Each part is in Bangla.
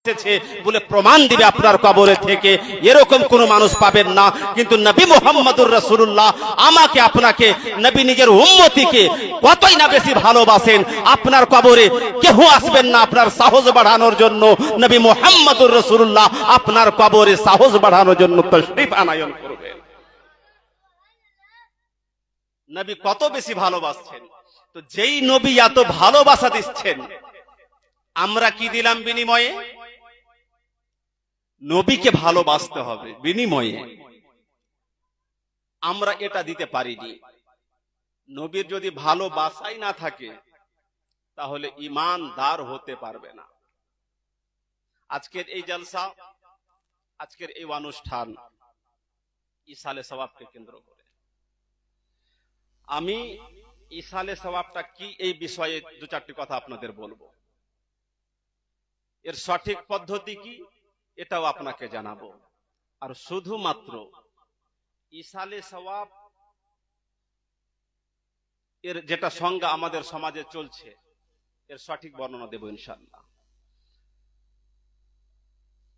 এসেছে বলে প্রমাণ দিবে আপনার কবরে থেকে, এরকম কোন মানুষ পাবেন না। কিন্তু নবী মুহাম্মদুর রাসূলুল্লাহ আমাকে আপনাকে, নবী নিজের উম্মতিকে কতই না বেশি ভালোবাসেন, আপনার কবরে কেউ আসবেন না আপনার সাহস বাড়ানোর জন্য। নবী মুহাম্মদুর রাসূলুল্লাহ আপনার কবরে সাহস বাড়ানোর জন্য তাশরীফ আনায়ন করবেন। নবী কত বেশি ভালোবাসছেন। তো যেই নবী এত ভালোবাসা দিচ্ছেন, আমরা কি দিলাম বিনিময়ে? নবীকে ভালোবাসতে হবে বিনিময়ে। আমরা এটা দিতে পারিনি। নবীর যদি ভালোবাসাই না থাকে তাহলে ঈমানদার হতে পারবে না। আজকের এই জলসা, আজকের এই অনুষ্ঠান ইসালে সওয়াবকে কেন্দ্র করে। আমি ইসালে সওয়াবটা কি এই বিষয়ে দু চারটি কথা আপনাদের বলবো। এর সঠিক পদ্ধতি কি এটাও আপনাকে জানাবো। আর শুধুমাত্র ইসালে সওয়াব এর যেটা সংজ্ঞা আমাদের সমাজে চলছে এর সঠিক বর্ণনা দেব ইনশাআল্লাহ।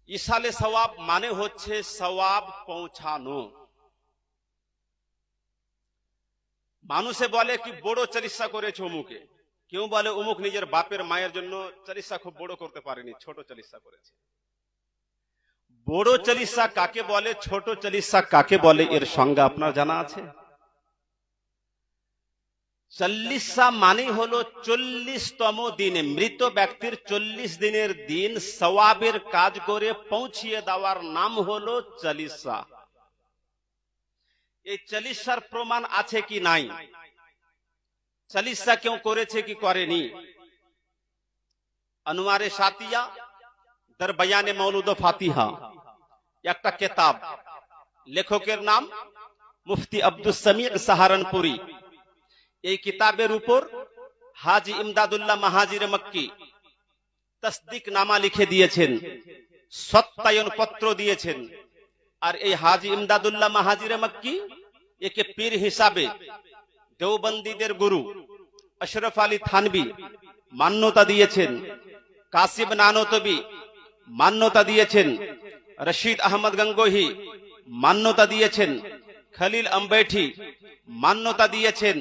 ইসালে সওয়াব মানে হচ্ছে সওয়াব পৌঁছানো। মানুষে বলে কি বড় চলিসা করেছে অমুকে, কেউ বলে অমুক নিজের বাপের মায়ের জন্য চলিসা খুব বড় করতে পারেনি, ছোট চলিসা করেছে। বড় চলিসা কাকে বলে, ছোট চলিসা কাকে বলে, এর সংজ্ঞা আপনার জানা আছে? চল্লিশা মানে হলো 40তম দিনে, মৃত ব্যক্তির 40 দিনের দিন সওয়াবের কাজ করে পৌঁছিয়ে দেওয়ার নাম হলো চলিসা। এই চলিসার প্রমাণ আছে কি নাই, চলিসা কেউ করেছে কি করেনি? আনোয়ারে সাতিয়া দর বয়ানে মৌলুদ ফাতিহা একটা কিতাব, লেখকের নাম মুফতি আব্দুস সামি সাহারানপুরি। এই কিতাবের উপর হাজী ইমদাদুল্লাহ মাহাজির মক্কি তসদিক নামা লিখে দিয়েছেন, সত্যায়ন পত্র দিয়েছেন। আর এই হাজী ইমদাদুল্লাহ মাহাজির মক্কি একে পীর হিসাবে দেওবন্দীদের গুরু আশরাফ আলী থানভী মান্যতা দিয়েছেন, কাসিম নানতবী মান্যতা দিয়েছেন, রশিদ আহমদ গঙ্গোহী মান্যতা দিয়েছেন, খলিল আম্বেঠি মান্যতা দিয়েছেন।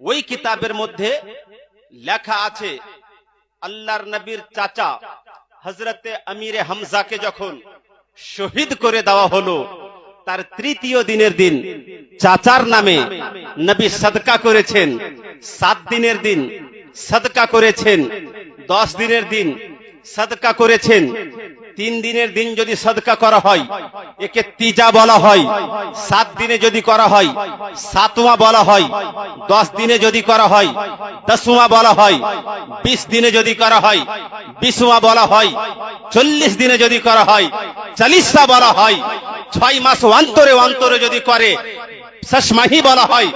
ওই কিতাবের মধ্যে লেখা আছে আল্লাহর নবীর চাচা হযরতে আমিরে হামজাকে যখন শহীদ করে দেওয়া হলো, তার তৃতীয় দিনের দিন চাচার নামে নবী সাদকা করেছেন, 7 দিনের দিন সাদকা করেছেন, 10 দিনের দিন সাদকা করেছেন। 3 দিনের দিন যদি সাদকা করা হয় একে তিজা বলা হয়, 7 দিনে যদি করা হয় সাতওয়া বলা হয়, 10 দিনে যদি করা হয় দশওয়া বলা হয়, 20 দিনে যদি করা হয় 20ওয়া বলা হয়, 40 দিনে যদি করা হয় চলিসা বলা হয়, 6 মাস অন্তরে অন্তরে যদি করে শেষমাহি বলা হয়,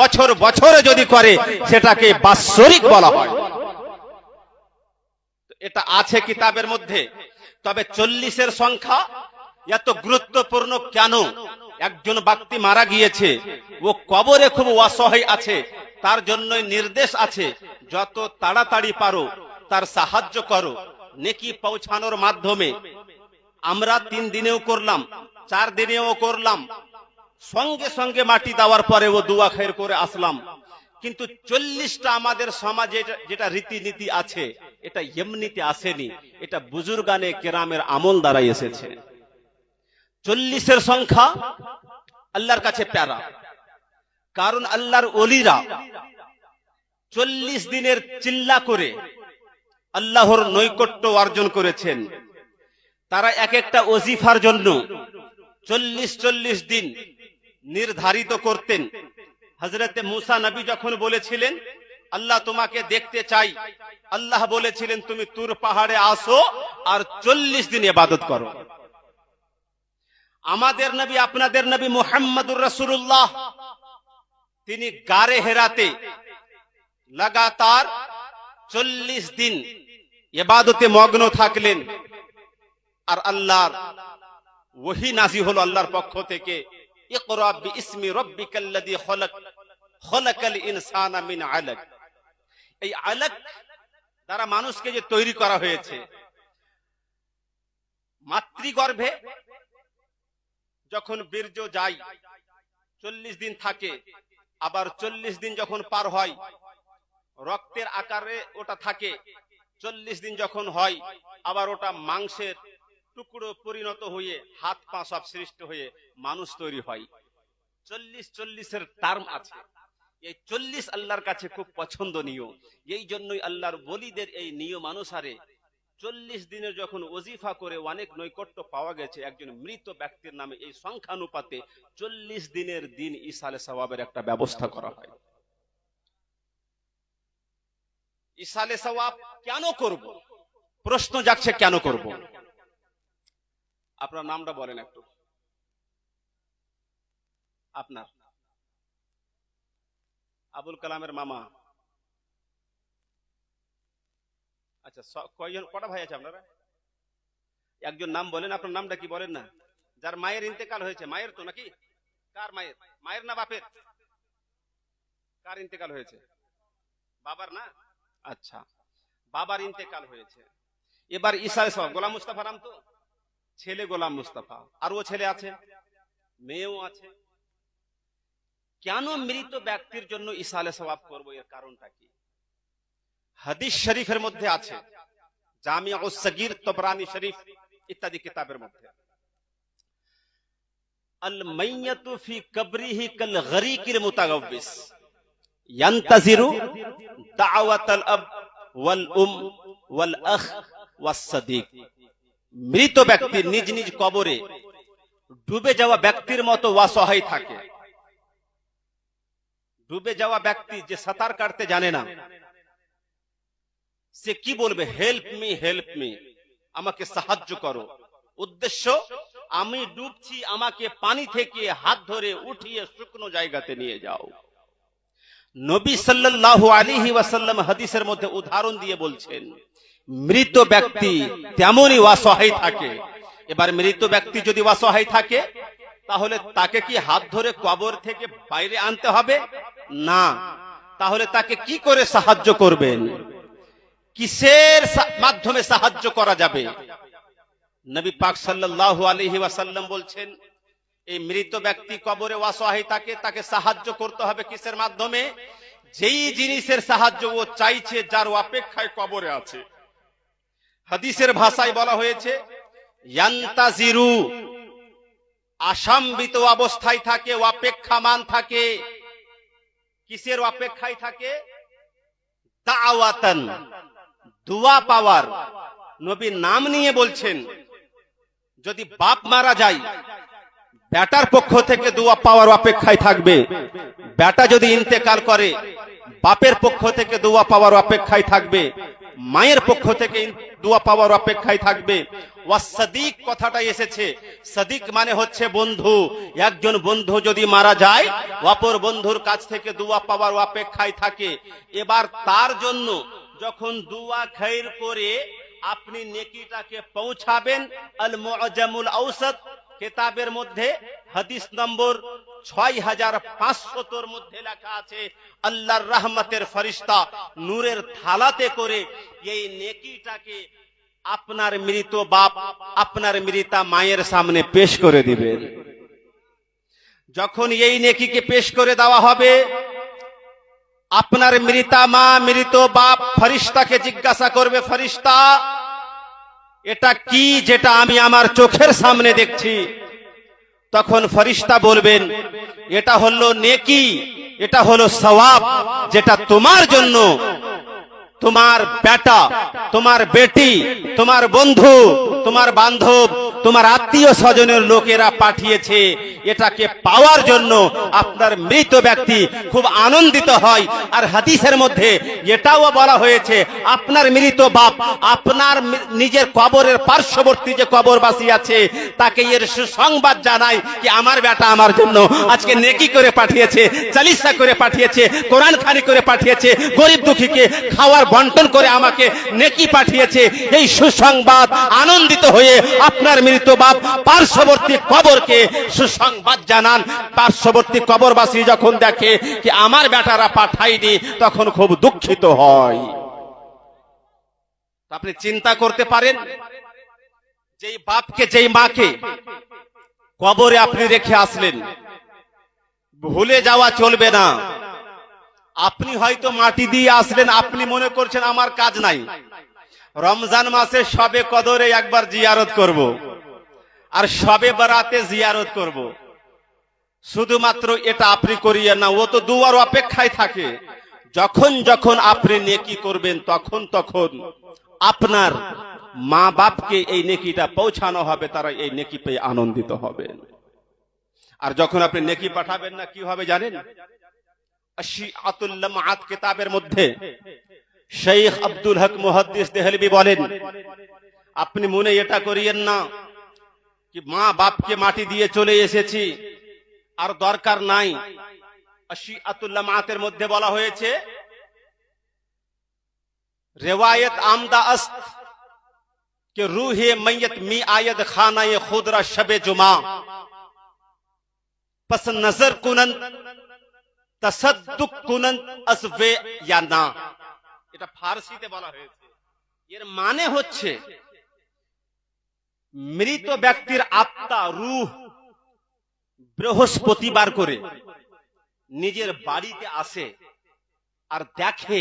বছর বছরে যদি করে সেটাকে বাৎসরিক বলা হয়। এটা আছে কিতাবের মধ্যে। তবে 40-এর সংখ্যা এত গুরুত্বপূর্ণ কেন? একজন ব্যক্তি মারা গিয়েছে, ও কবরে খুব অসহায় আছে, তার জন্যই নির্দেশ আছে যত তাড়াতাড়ি পারো তার সাহায্য করো নেকি পৌঁছানোর মাধ্যমে। আমরা 3 দিনেও করলাম, 4 দিনেও করলাম, সঙ্গে সঙ্গে মাটি দেওয়ার পরে ও দোয়া খায়ের করে আসলাম। কিন্তু 40টা আমাদের সমাজে যেটা রীতিনীতি আছে এটা এমনিতে আসেনি, এটা বুজুর্গানে কেরামের আমল দ্বারা এসেছে। 40-এর সংখ্যা আল্লাহর কাছে প্যারা, কারণ আল্লাহর ওলিরা 40 দিনের চিল্লা করে আল্লাহর নৈকট্য অর্জন করেছেন। তারা এক একটা ওজিফার জন্য 40 দিন নির্ধারিত করতেন। হযরতে মুসা নবী যখন বলেছিলেন আল্লাহ তোমাকে দেখতে চাই, আল্লাহ বলেছিলেন তুমি তুর পাহাড়ে আসো আর 40 দিন ইবাদত করো। আমাদের নবী, আপনাদের নবী মুহাম্মদুর রাসূলুল্লাহ, তিনি গারে হেরাতে লাগাতার 40 দিন ইবাদতে মগ্ন থাকলেন। আর আল্লাহর ওহী নাযিল হলো আল্লাহর পক্ষ থেকে, ইকরা বিইসমি রাব্বিকাল্লাযী খলাক খলাকাল ইনসানা মিন আলাক। এই আলাক দ্বারা মানুষকে যে তৈরি করা হয়েছে, মাতৃগর্ভে যখন বীর্য যায় 40 দিন থাকে, আবার 40 দিন যখন পার হয় রক্তের আকারে ওটা থাকে, 40 দিন যখন হয় আবার ওটা মাংসের টুকরো পরিণত হয়ে হাত পা সব সৃষ্টি হয়ে মানুষ তৈরি হয়। 40-40 টার্ম আছে। এই 40 আল্লাহর কাছে খুব পছন্দনীয়। এই জন্যই আল্লাহর ওলিদের এই নিয়ম অনুসারে 40 দিনের যখন ওজিফা করে অনেক নৈকট্য পাওয়া গেছে একজন মৃত ব্যক্তির নামে, এই সংখ্যানুপাতে 40 দিনের দিন ইসালে সওয়াবের একটা ব্যবস্থা করা হয়। ইসালে সওয়াব কেন করব? প্রশ্ন যাচ্ছে কেন করব? আপনার নামটা বলেন একটু। আপনার আবুল কালামের মামা। আচ্ছা, কয়জন, কটা ভাই আছে আপনারা? একজন নাম বলেন। আপনার নামটা কি বলেন না? যার মায়ের ইন্তেকাল হয়েছে। মায়ের তো নাকি? কার মায়ের? মায়ের না বাপের? কার ইন্তেকাল হয়েছে? বাবার না? আচ্ছা, বাবার ইন্তেকাল হয়েছে। এবার ইসালে সওয়াব গোলাম মুস্তাফা নাম তো, ছেলে গোলাম মুস্তাফা, আর ও ছেলে আছে, মেয়েও আছে। কেন মৃত ব্যক্তির জন্য ইসালে সওয়াব করব? এর কারণটা কি? হাদিস শরীফের মধ্যে আছে, জামিউস সগীর, তবরানী শরীফ ইত্যাদি কিতাবের মধ্যে, আল মাইয়াতু ফি কবরিহি কাল গরীকিল মুতাগাব্বিস ইয়ানতাজিরু দাওয়াতাল আব ওয়াল ওয়াল আখ ওয়াস সাদিক। মৃত ব্যক্তি নিজ নিজ কবরে ডুবে যাওয়া ব্যক্তির মতো অসহায় থাকে। ডুবে যাওয়া ব্যক্তি যে সাঁতার কাটতে জানে না, সে কি বলবে? হেল্প মি, হেল্প মি, আমাকে সাহায্য করো। উদ্দেশ্য, আমি ডুবছি, আমাকে পানি থেকে হাত ধরে উঠিয়ে শুকনো জায়গাতে নিয়ে যাও। নবী সাল্লাল্লাহু আলাইহি ওয়াসাল্লাম হাদিসের মধ্যে উদাহরণ দিয়ে বলছেন, মৃত ব্যক্তি তেমনই অসহায় থাকে। এবার মৃত ব্যক্তি যদি অসহায় থাকে, তাহলে তাকে কি হাত ধরে কবর থেকে বাইরে আনতে হবে? না। তাহলে তাকে কি করে সাহায্য করবেন? কিসের মাধ্যমে সাহায্য করা যাবে? নবী পাক সাল্লাল্লাহু আলাইহি ওয়াসাল্লাম বলছেন, এই মৃত ব্যক্তি কবরে অসহায় থাকে, তাকে সাহায্য করতে হবে কিসের মাধ্যমে? যেই জিনিসের সাহায্য ও চাইছে, যার অপেক্ষায় কবরে আছে। হাদিসের ভাষায় বলা হয়েছে ইয়ান্তাজিরু, আশাম্বিত অবস্থায় থাকে, অপেক্ষামান থাকে। কিসের অপেক্ষায় থাকে? দাওয়াতান, দোয়া পাওয়ার। নবী নাম নিয়ে বলছেন, যদি বাপ মারা যায়, বেটার পক্ষ থেকে দোয়া পাওয়ার অপেক্ষায় থাকবে। বেটা যদি ইন্তেকাল করে, বাপের পক্ষ থেকে দোয়া পাওয়ার অপেক্ষায় থাকবে, মায়ের পক্ষ থেকে দোয়া পাওয়ার অপেক্ষায় থাকবে। ওয়াসসাদিক কথাটা এসেছে, সাদিক মানে হচ্ছে বন্ধু। একজন বন্ধু যদি মারা যায়, অপর বন্ধুর কাছ থেকে দোয়া পাওয়ার অপেক্ষায় থাকে। এবার তার জন্য যখন দোয়া খায়র করে আপনি নেকিটাকে পৌঁছাবেন, আল মুআজামুল আওসাত কিতাবের মধ্যে হাদিস নম্বর 6500 মধ্যে লেখা আছে, আল্লাহর রহমতের ফেরেশতা নূরের থালাতে করে এই নেকিটাকে আপনার মৃত বাপ, আপনার মৃতা মায়ের সামনে পেশ করে দিবেন। যখন এই নেকিকে পেশ করে দেওয়া হবে, আপনার মৃতা মা, মৃত বাপ ফেরেশতাকে জিজ্ঞাসা করবে, ফেরেশতা এটা কি যেটা আমি আমার চোখের সামনে দেখছি? তখন ফেরেশতা বলবেন, এটা হলো নেকি, এটা হলো সওয়াব, যেটা তোমার জন্য তোমার বেটা, তোমার বেটি, তোমার বন্ধু, তোমার বান্ধব, তোমার আত্মীয় স্বজনের লোকেরা পাঠিয়েছে। এটাকে পাওয়ার জন্য আপনার মৃত ব্যক্তি খুব আনন্দিত হয়। আর হাদিসের মধ্যে এটাও বলা হয়েছে, আপনার মৃত বাপ আপনার নিজের কবরের পার্শ্ববর্তী যে কবরবাসী আছে, তাকে এর সুসংবাদ জানায় কি আমার বেটা আমার জন্য আজকে নেকি করে পাঠিয়েছে, চালিসা করে পাঠিয়েছে, কোরআন খানি করে পাঠিয়েছে, গরিব দুঃখীকে খাওয়ার বন্টন করে আমাকে নেকি পাঠিয়েছে। এই সুসংবাদ আনন্দিত হয়ে আপনার মৃত বাপ পার্শ্ববর্তী কবরকে সুসংবাদ জানান। পার্শ্ববর্তী কবরবাসী যখন দেখে কি আমার বেটারা পাঠায়নি, তখন খুব দুঃখিত হয়। আপনি চিন্তা করতে পারেন, যেই বাপকে যেই মাকে কবরে আপনি রেখে আসলেন, ভুলে যাওয়া চলবে না। আপনি হয়তো মাটি দিয়ে আসলেন, আপনি মনে করছেন আমার কাজ নাই, রমজান মাসে শবে কদরে একবার জিয়ারত করব, আর শবে বরাতে জিয়ারত করব। শুধুমাত্র এটা আপনি করিয়েন না, ও তো দুয়ার অপেক্ষায় থাকে। যখন যখন আপনি নেকি করবেন তখন তখন আপনার মা বাপকে এই নেকিটা পৌঁছানো হবে, তারা এই নেকি পেয়ে আনন্দিত হবে। আর যখন আপনি নেকি পাঠাবেন না, কি হবে জানেন? আশিআতুল লামআত কিতাবের মধ্যে শেখ আব্দুল হক মুহাদ্দিস দেহলভী বলেন, আপনি মনে এটা করিয়েন না কি মা বাপকে মাটি দিয়ে চলে এসেছি, আর দরকার নাই। আশিআতুল লামআতের মধ্যে বলা হয়েছে, রিওয়ায়াত আমদা আস্ত कि रूहे मैयत मी आयद खानाए खुदरा शबे जुमा पस नजर कुनन तसद्दुक कुनन असवे या ना। এটা ফারসিতে বলা হয়েছে। এর মানে হচ্ছে মৃত ব্যক্তির আত্মা রূহ বৃহস্পতিবার করে নিজের বাড়িতে আসে আর দেখে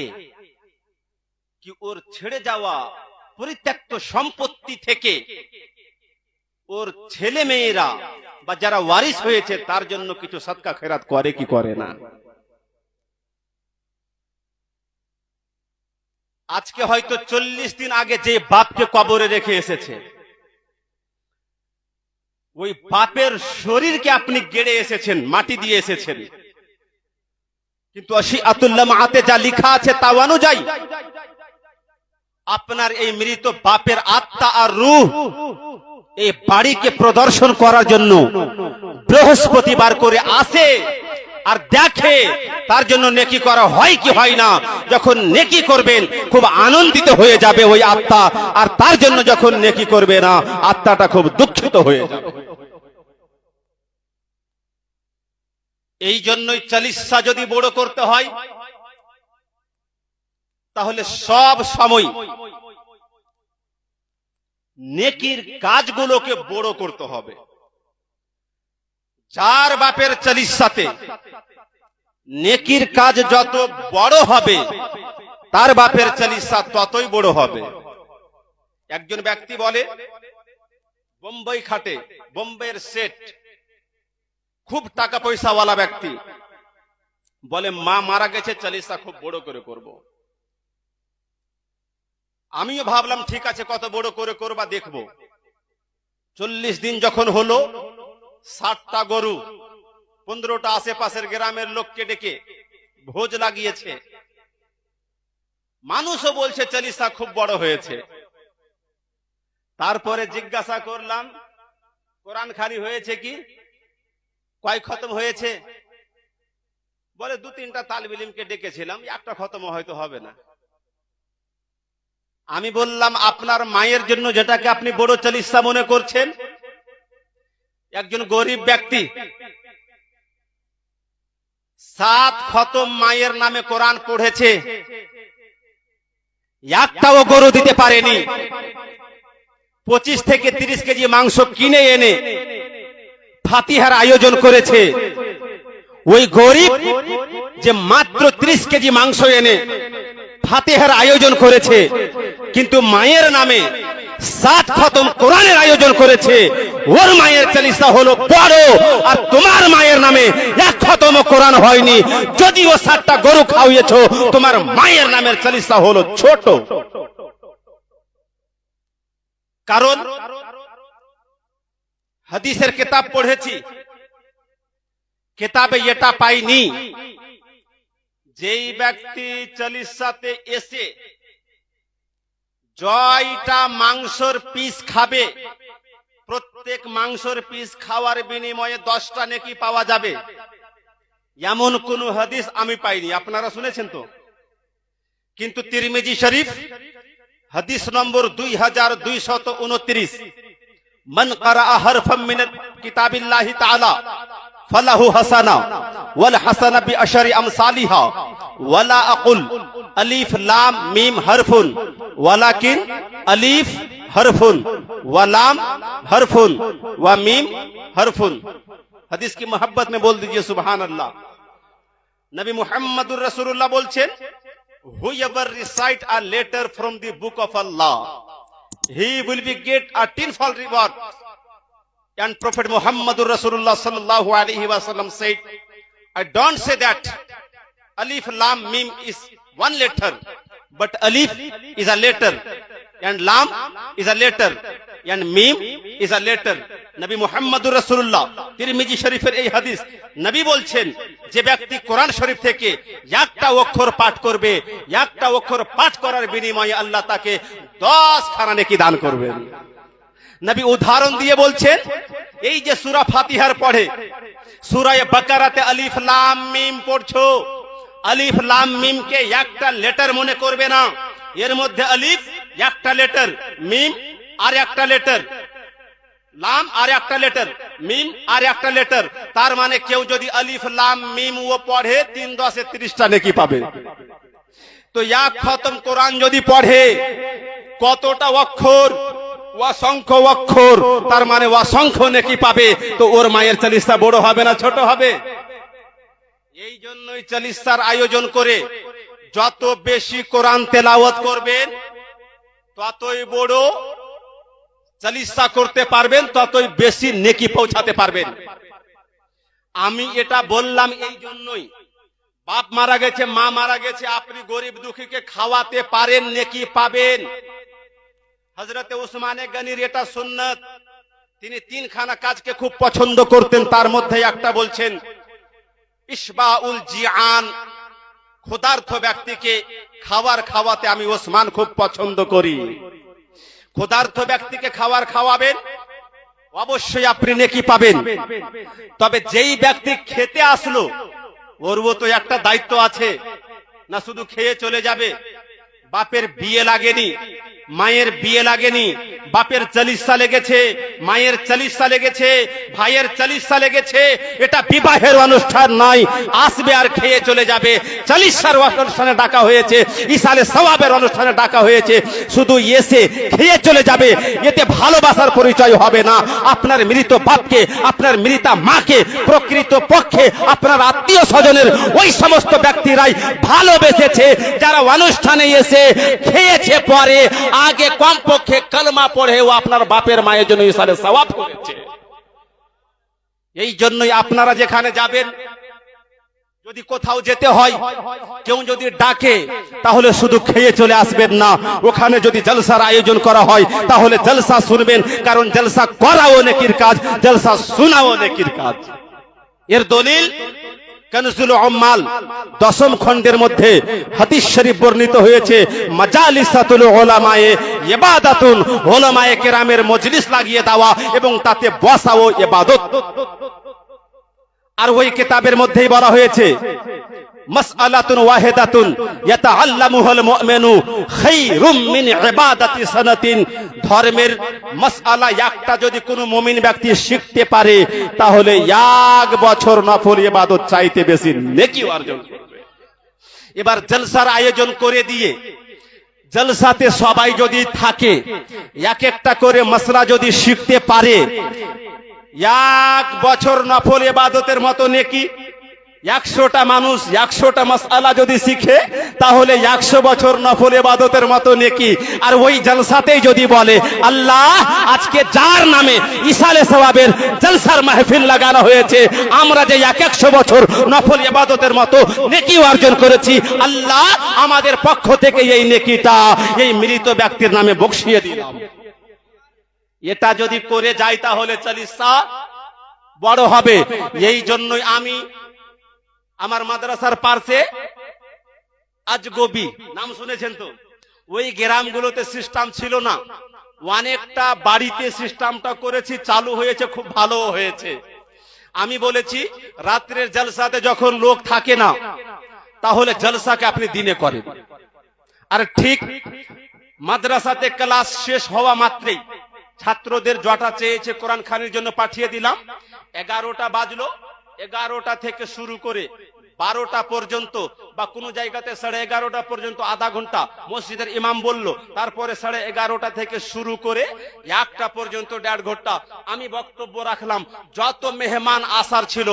কি ওর ছেড়ে যাওয়া পরিত্যক্ত সম্পত্তি থেকে ওর ছেলে মেয়েরা বা যারা ওয়ারিস হয়েছে তার জন্য কিছু সদকা খেরাত করে কি করে না। আজকে হয়তো 40 দিন আগে যে বাপকে কবরে রেখে এসেছে, ওই বাপের শরীরকে আপনি গেড়ে এসেছেন, মাটি দিয়ে এসেছেন, কিন্তু আশিআতুল লামআতে যা লেখা আছে তা অনুযায়ী আপনার এই মৃত বাপের আত্মা আর রূহ এই বাড়িকে প্রদর্শন করার জন্য বৃহস্পতিবার করে আসে আর দেখে, তার জন্য নেকি করা হয় কি হয় না। যখন নেকি করবেন খুব আনন্দিত হয়ে যাবে ওই আত্মা, আর তার জন্য যখন নেকি করবে না আত্মাটা খুব দুঃখিত হয়ে যাবে। এই জন্যই চালিসা যদি বড় করতে হয় তাহলে সব সময় নেকির কাজগুলোকে বড় করতে হবে। যার বাপের চালিসাতে নেকির কাজ যত বড় হবে তার বাপের চালিসা ততই বড় হবে। একজন ব্যক্তি বলে বোম্বাই খাটে, বোম্বের সেট, খুব টাকা পয়সাওয়ালা ব্যক্তি, বলে মা মারা গেছে, চালিসা খুব বড় করে করব। আমিও ভাবলাম ঠিক আছে কত বড় করে করবা দেখবো। 40 দিন যখন হলো 60টা গরু 15টা আশেপাশের গ্রামের লোককে ডেকে ভোজ লাগিয়েছে। মানুষও বলছে চালিসা খুব বড় হয়েছে। তারপরে জিজ্ঞাসা করলাম কোরআন খানি হয়েছে কি, কয় খতম হয়েছে? বলে 2-3টা তালিবে ইলমকে ডেকেছিলাম, একটা খতম হয়তো হবে না। আমি বললাম আপনার মায়ের জন্য যেটাকে আপনি বড় চালিসা মনে করছেন, একজন গরিব ব্যক্তি 7 খতম মায়ের নামে কোরআন পড়েছে, একটাও গরু দিতে পারেনি। 25 থেকে 30 কেজি মাংস কিনে এনে ফাতিহার আয়োজন করেছে। ওই গরিব যে মাত্র 30 কেজি মাংস এনে ফাতিহার আয়োজন করেছে, কিন্তু মায়ের নামে 7 খতম কোরআনের আয়োজন করেছে। ওর মায়ের চালিসা হলো বড়, আর তোমার মায়ের নামে 1 খতম কোরআন হয়নি। যদিও 7টা গরু খাওয়িয়েছো, তোমার মায়ের নামের চালিসা হলো ছোট। কারণ হাদিসের কিতাব পড়েছি, কিতাবে এটা পাইনি যেই ব্যক্তি চালিসাতে এসে জয়টা মাংসর পিস খাবে, প্রত্যেক মাংসর পিস খাওয়ার বিনিময়ে 10টা নেকি পাওয়া যাবে, এমন কোন হাদিস আমি পাইনি। আপনারা শুনেছেন তো? কিন্তু তিরমিজি শরীফ হাদিস নম্বর 2229 মান ক্বারা হারফাম মিন কিতাবিল্লাহি তাআলা ফালাহু হাসানা ওয়াল হাসানা বিআশরি আমসালিহা ওয়ালা আকুল আলিফ লাম মিম হারফুন ওয়ালাকিন আলিফ हरफुन व लाम हरफुन व मीम हरफुन। हदीस की मोहब्बत में बोल दीजिए सुभान अल्लाह। नबी मुहम्मदुर रसूलुल्लाह बोलছেন, whoever recite a letter from the book of Allah, he will be get a tenfold reward. And Prophet Muhammadur Rasulullah sallallahu alaihi wasallam said, I don't say that alif lam mim is one letter, but alif is a letter and lam is a letter and mim is a letter. নবী মুহাম্মদুর রাসূলুল্লাহ তিরমিজি শরীফের এই হাদিস, নবী বলছেন যে ব্যক্তি কোরআন শরীফ থেকে একটা অক্ষর পাঠ করবে, একটা অক্ষর পাঠ করার বিনিময়ে আল্লাহ তাকে 10 খানা নেকি দান করবেন। নবী উদাহরণ দিয়ে বলছেন, এই যে সূরা ফাতিহার পড়ে, সূরা বাকারাতে আলিফ লাম মিম পড়ছো, আলিফ লাম মিম কে একটা লেটার মনে করবে না, এর মধ্যে আলিফ একটা লেটার, মিম আর একটা লেটার, লাম আর একটা লেটার, মিম আর একটা লেটার। তার মানে কেউ যদি আলিফ লাম মিম ও পড়ে 3 10 30টা নেকি পাবে। তো এক খতম কোরআন যদি পড়ে কতটা অক্ষর? অসংখ্য অক্ষর, তার মানে অসংখ্য নেকি পাবে। তো ওর মায়ের চালিসা বড় হবে না ছোট হবে? এই জন্যই চালিসার আয়োজন করে যত বেশি কোরআন তেলাওয়াত করবেন ততই বড় চালিসা করতে পারবেন, ততই বেশি নেকি পৌঁছাতে পারবেন। আমি এটা বললাম এই জন্যই, বাপ মারা গেছে, মা মারা গেছে, আপনি গরিব দুঃখীকে খাওয়াতে পারেন, নেকি পাবেন। হযরতে উসমানে গনির এটা সুন্নাত। তিনি 3 খানা কাজকে খুব পছন্দ করতেন, তার মধ্যে একটা বলছেন ইশবাউল জিআন, ক্ষুধার্ত ব্যক্তিকে খাবার খাওয়াতে আমি ওসমান খুব পছন্দ করি। ক্ষুধার্ত ব্যক্তিকে খাবার খাওয়াবেন, অবশ্যই আপনি নেকি পাবেন। তবে যেই ব্যক্তি খেতে আসলো ওরও তো একটা দায়িত্ব আছে না, শুধু খেয়ে চলে যাবে। বাপের বিয়ে লাগেনি, মায়ের বিয়ে লাগেনি, বাপের চালিসা লেগেছে, মায়ের চালিসা লেগেছে, ভাইয়ের চালিসা লেগেছে, এটা বিবাহের অনুষ্ঠান নয়। আসবে আর খেয়ে চলে যাবে। চালিসার অনুষ্ঠানে ডাকা হয়েছে, ইসালে সওয়াবের অনুষ্ঠানে ডাকা হয়েছে, শুধু এসে খেয়ে চলে যাবে, এতে ভালোবাসার পরিচয় হবে না। আপনার মৃত বাপকে, আপনার মৃতা মাকে প্রকৃত পক্ষে আপনার আত্মীয় স্বজনের ওই সমস্ত ব্যক্তিরাই ভালোবেসেছে যারা অনুষ্ঠানে এসে খেয়েছে, পরে আগে কমপক্ষে কালমা পড়ে ও আপনার বাপের মায়ের জন্য ইসালে সওয়াব করেছে। এই জন্যই আপনারা যেখানে যাবেন, যদি কোথাও যেতে হয়, কেউ যদি ডাকে তাহলে শুধু খেয়ে চলে আসবেন না। ওখানে যদি জলসার আয়োজন করা হয় তাহলে জলসা শুনবেন, কারণ জলসা করাও নেকির কাজ, জলসা শোনাও নেকির কাজ। এর দলিল কানজুল উম্মাল 10ম খণ্ডের মধ্যে হাদিস শরীফ বর্ণিত হয়েছে, মাজালিসাতুল উলামায়ে ইবাদাতুন, উলামায়ে কেরামের মজলিস লাগিয়ে দেওয়া এবং তাতে বসাও ইবাদত। আর ওই কিতাবের মধ্যেই বলা হয়েছে মাসআলাতুন ওয়াহিদাতুন ইয়াতাআল্লামুহুল মুমিনু খায়রুম মিন ইবাদাতি সানাতিন। ধর্মের মাসআলা একটা যদি কোনো মুমিন ব্যক্তি শিখতে পারে তাহলে 1 বছর নফল ইবাদত চাইতে বেশি নেকি অর্জন করবে। এবার জলসার আয়োজন করে দিয়ে জলসাতে সবাই যদি থাকে, এক একটা করে মাসলা যদি শিখতে পারে, 1 বছর নফল ইবাদতের মতো নেকি। 100টা মানুষ 100টা মাসআলা যদি শিখে তাহলে 100 বছর নফল ইবাদতের মতো নেকি। আর ওই জলসাতেই যদি বলে আল্লাহ আজকে যার নামে ইসালে সওয়াবের জলসার মাহফিল লাগানো হয়েছে, আমরা যে 100 বছর নফল ইবাদতের মতো নেকি অর্জন করেছি, আল্লাহ আমাদের পক্ষ থেকে এই নেকিটা এই মৃত ব্যক্তির নামে বকশিয়ে দিলাম। এটা যদি করে যায় তাহলে চালিসা বড় হবে। এই জন্যই আমি আমার মাদ্রাসার পাশে আজগবি নাম শুনেছেন তো, ওই গ্রামগুলোতে সিস্টেম ছিল না, অনেকটা বাড়িতে সিস্টেমটা করেছি, চালু হয়েছে, খুব ভালো হয়েছে। আমি বলেছি রাত্রের জলসাতে যখন লোক থাকে না তাহলে জলসাকে আপনি দিনে করেন। আর ঠিক মাদ্রাসাতে ক্লাস শেষ হওয়া মাত্রই ছাত্রদের জটা চেয়েছে কোরআন খানির জন্য পাঠিয়ে দিলাম। 11টা বাজলো, 11টা থেকে শুরু করে 12টা পর্যন্ত বা কোনো জায়গাতে 11:30 পর্যন্ত আধা ঘন্টা মসজিদের ইমাম বলল, তারপরে 11:30 থেকে শুরু করে 1টা পর্যন্ত 1.5 ঘন্টা আমি বক্তব্য রাখলাম। যত মেহমান আসার ছিল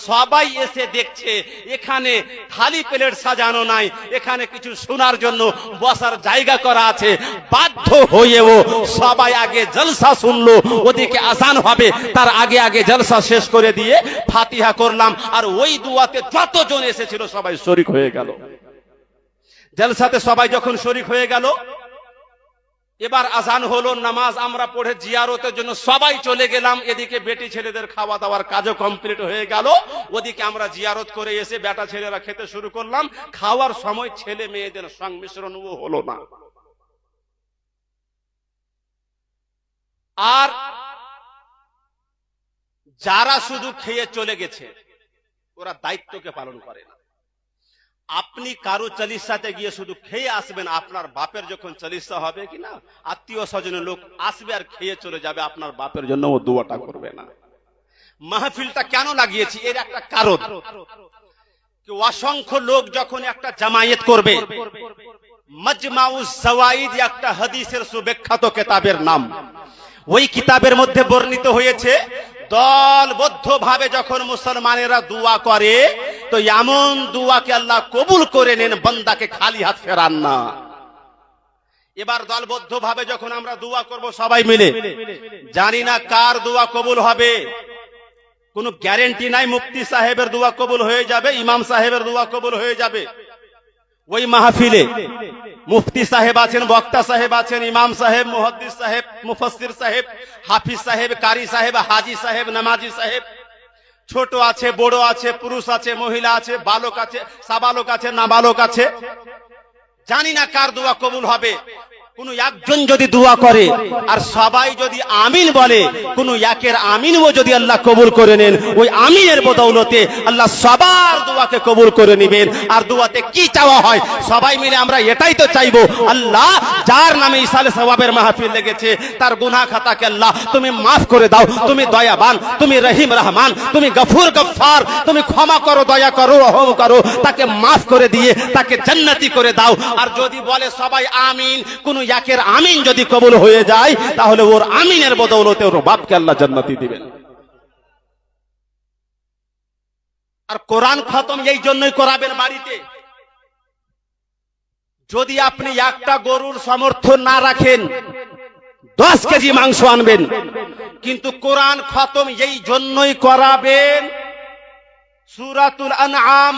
সবাই এসে দেখছে এখানে খালি প্লেট সাজানো নাই, এখানে কিছু শোনার জন্য বসার জায়গা করা আছে। বাধ্য হয়েও সবাই আগে জলসা শুনলো, ওদিকে আজান হবে, তার আগে আগে জলসা শেষ করে দিয়ে ফাতিহা করলাম। আর ওই দুয়াতে যতজন এসেছিল সবাই শরীক হয়ে গেল। জলসাতে সবাই যখন শরীক হয়ে গেল, এবার আজান হলো, নামাজ আমরা পড়ে জিয়ারতের জন্য সবাই চলে গেলাম। এদিকে বেটি ছেলেদের খাওয়া দাওয়ার কাজও কমপ্লিট হয়ে গেল, ওদিকে আমরা জিয়ারত করে এসে বেটা ছেলেরা খেতে শুরু করলাম। খাওয়ার সময় ছেলে মেয়েদের সংমিশ্রণও হলো না। আর যারা শুধু খেয়ে চলে গেছে ওরা দায়িত্বকে পালন করে না। আপনি কারো চালিসাতে গিয়ে শুধু খেয়ে আসবেন, আপনার বাপের যখন চালিসা হবে কিনা আত্মীয় স্বজনের লোক আসবে আর খেয়ে চলে যাবে, আপনার বাপের জন্য ও দোয়াটা করবে না। মাহফিলটা কেন লাগিয়েছি এর একটা কারণ, অসংখ্য লোক যখন একটা জামায়াত করবে, মাজমাউজ জাওয়াইদ একটা হাদিসের সুবিখ্যাত কিতাবের নাম, ওই কিতাবের মধ্যে বর্ণিত হয়েছে দলবদ্ধ ভাবে যখন মুসলমানেরা দোয়া করে তো এমন দোয়াকে আল্লাহ কবুল করে নেন, বান্দাকে খালি হাত ফেরান না। এবার দলবদ্ধ ভাবে যখন আমরা দোয়া করব সবাই মিলে, জানি না কার দোয়া কবুল হবে, কোনো গ্যারান্টি নাই। মুফতি সাহেবের দোয়া কবুল হয়ে যাবে, ইমাম সাহেবের দোয়া কবুল হয়ে যাবে। ওই মাহফিলে মুফতি সাহেব আছেন, বক্তা সাহেব আছেন, ইমাম সাহেব, মুহাদ্দিস সাহেব, মুফাসসির সাহেব, হাফিজ সাহেব, কারি সাহেব, হাজি সাহেব, নামাজি সাহেব, ছোট আছে, বড় আছে, পুরুষ আছে, মহিলা আছে, বালক আছে, সাবালক আছে, নাবালক আছে। জানি না কার দোয়া কবুল হবে। কোন একজন যদি দোয়া করে আর সবাই যদি আমিন বলে, কোন একের আমিনও যদি আল্লাহ কবুল করে নেন, ওই আমিনের বদৌলতে আল্লাহ সবার দোয়াকে কবুল করে নেবেন। আর দোয়াতে কি চাওয়া হয় সবাই মিলে আমরা এটাই তো চাইবো, আল্লাহ যার নামে ইসালে সওয়াবের মাহফিল লেগেছে তার গুনাহ খাতাকে আল্লাহ তুমি মাফ করে দাও। তুমি দয়াবান, তুমি রহিম রহমান, তুমি গফুর গফফার, তুমি ক্ষমা করো, দয়া করো, রহম করো, তাকে মাফ করে দিয়ে তাকে জান্নাতি করে দাও। আর যদি বলে সবাই আমিন, কোন একের আমিন যদি কবুল হয়ে যায় তাহলে ওর আমিনের বদৌলতে ওর বাপকে আল্লাহ জান্নাতি দিবেন। আর কোরআন খতম এই জন্যই করাবেন বাড়িতে। যদি আপনি একটা গরুর সমর্থন না রাখেন 10 কেজি মাংস আনবেন, কিন্তু কোরআন খতম এই জন্যই করাবেন। সূরাতুল আনআম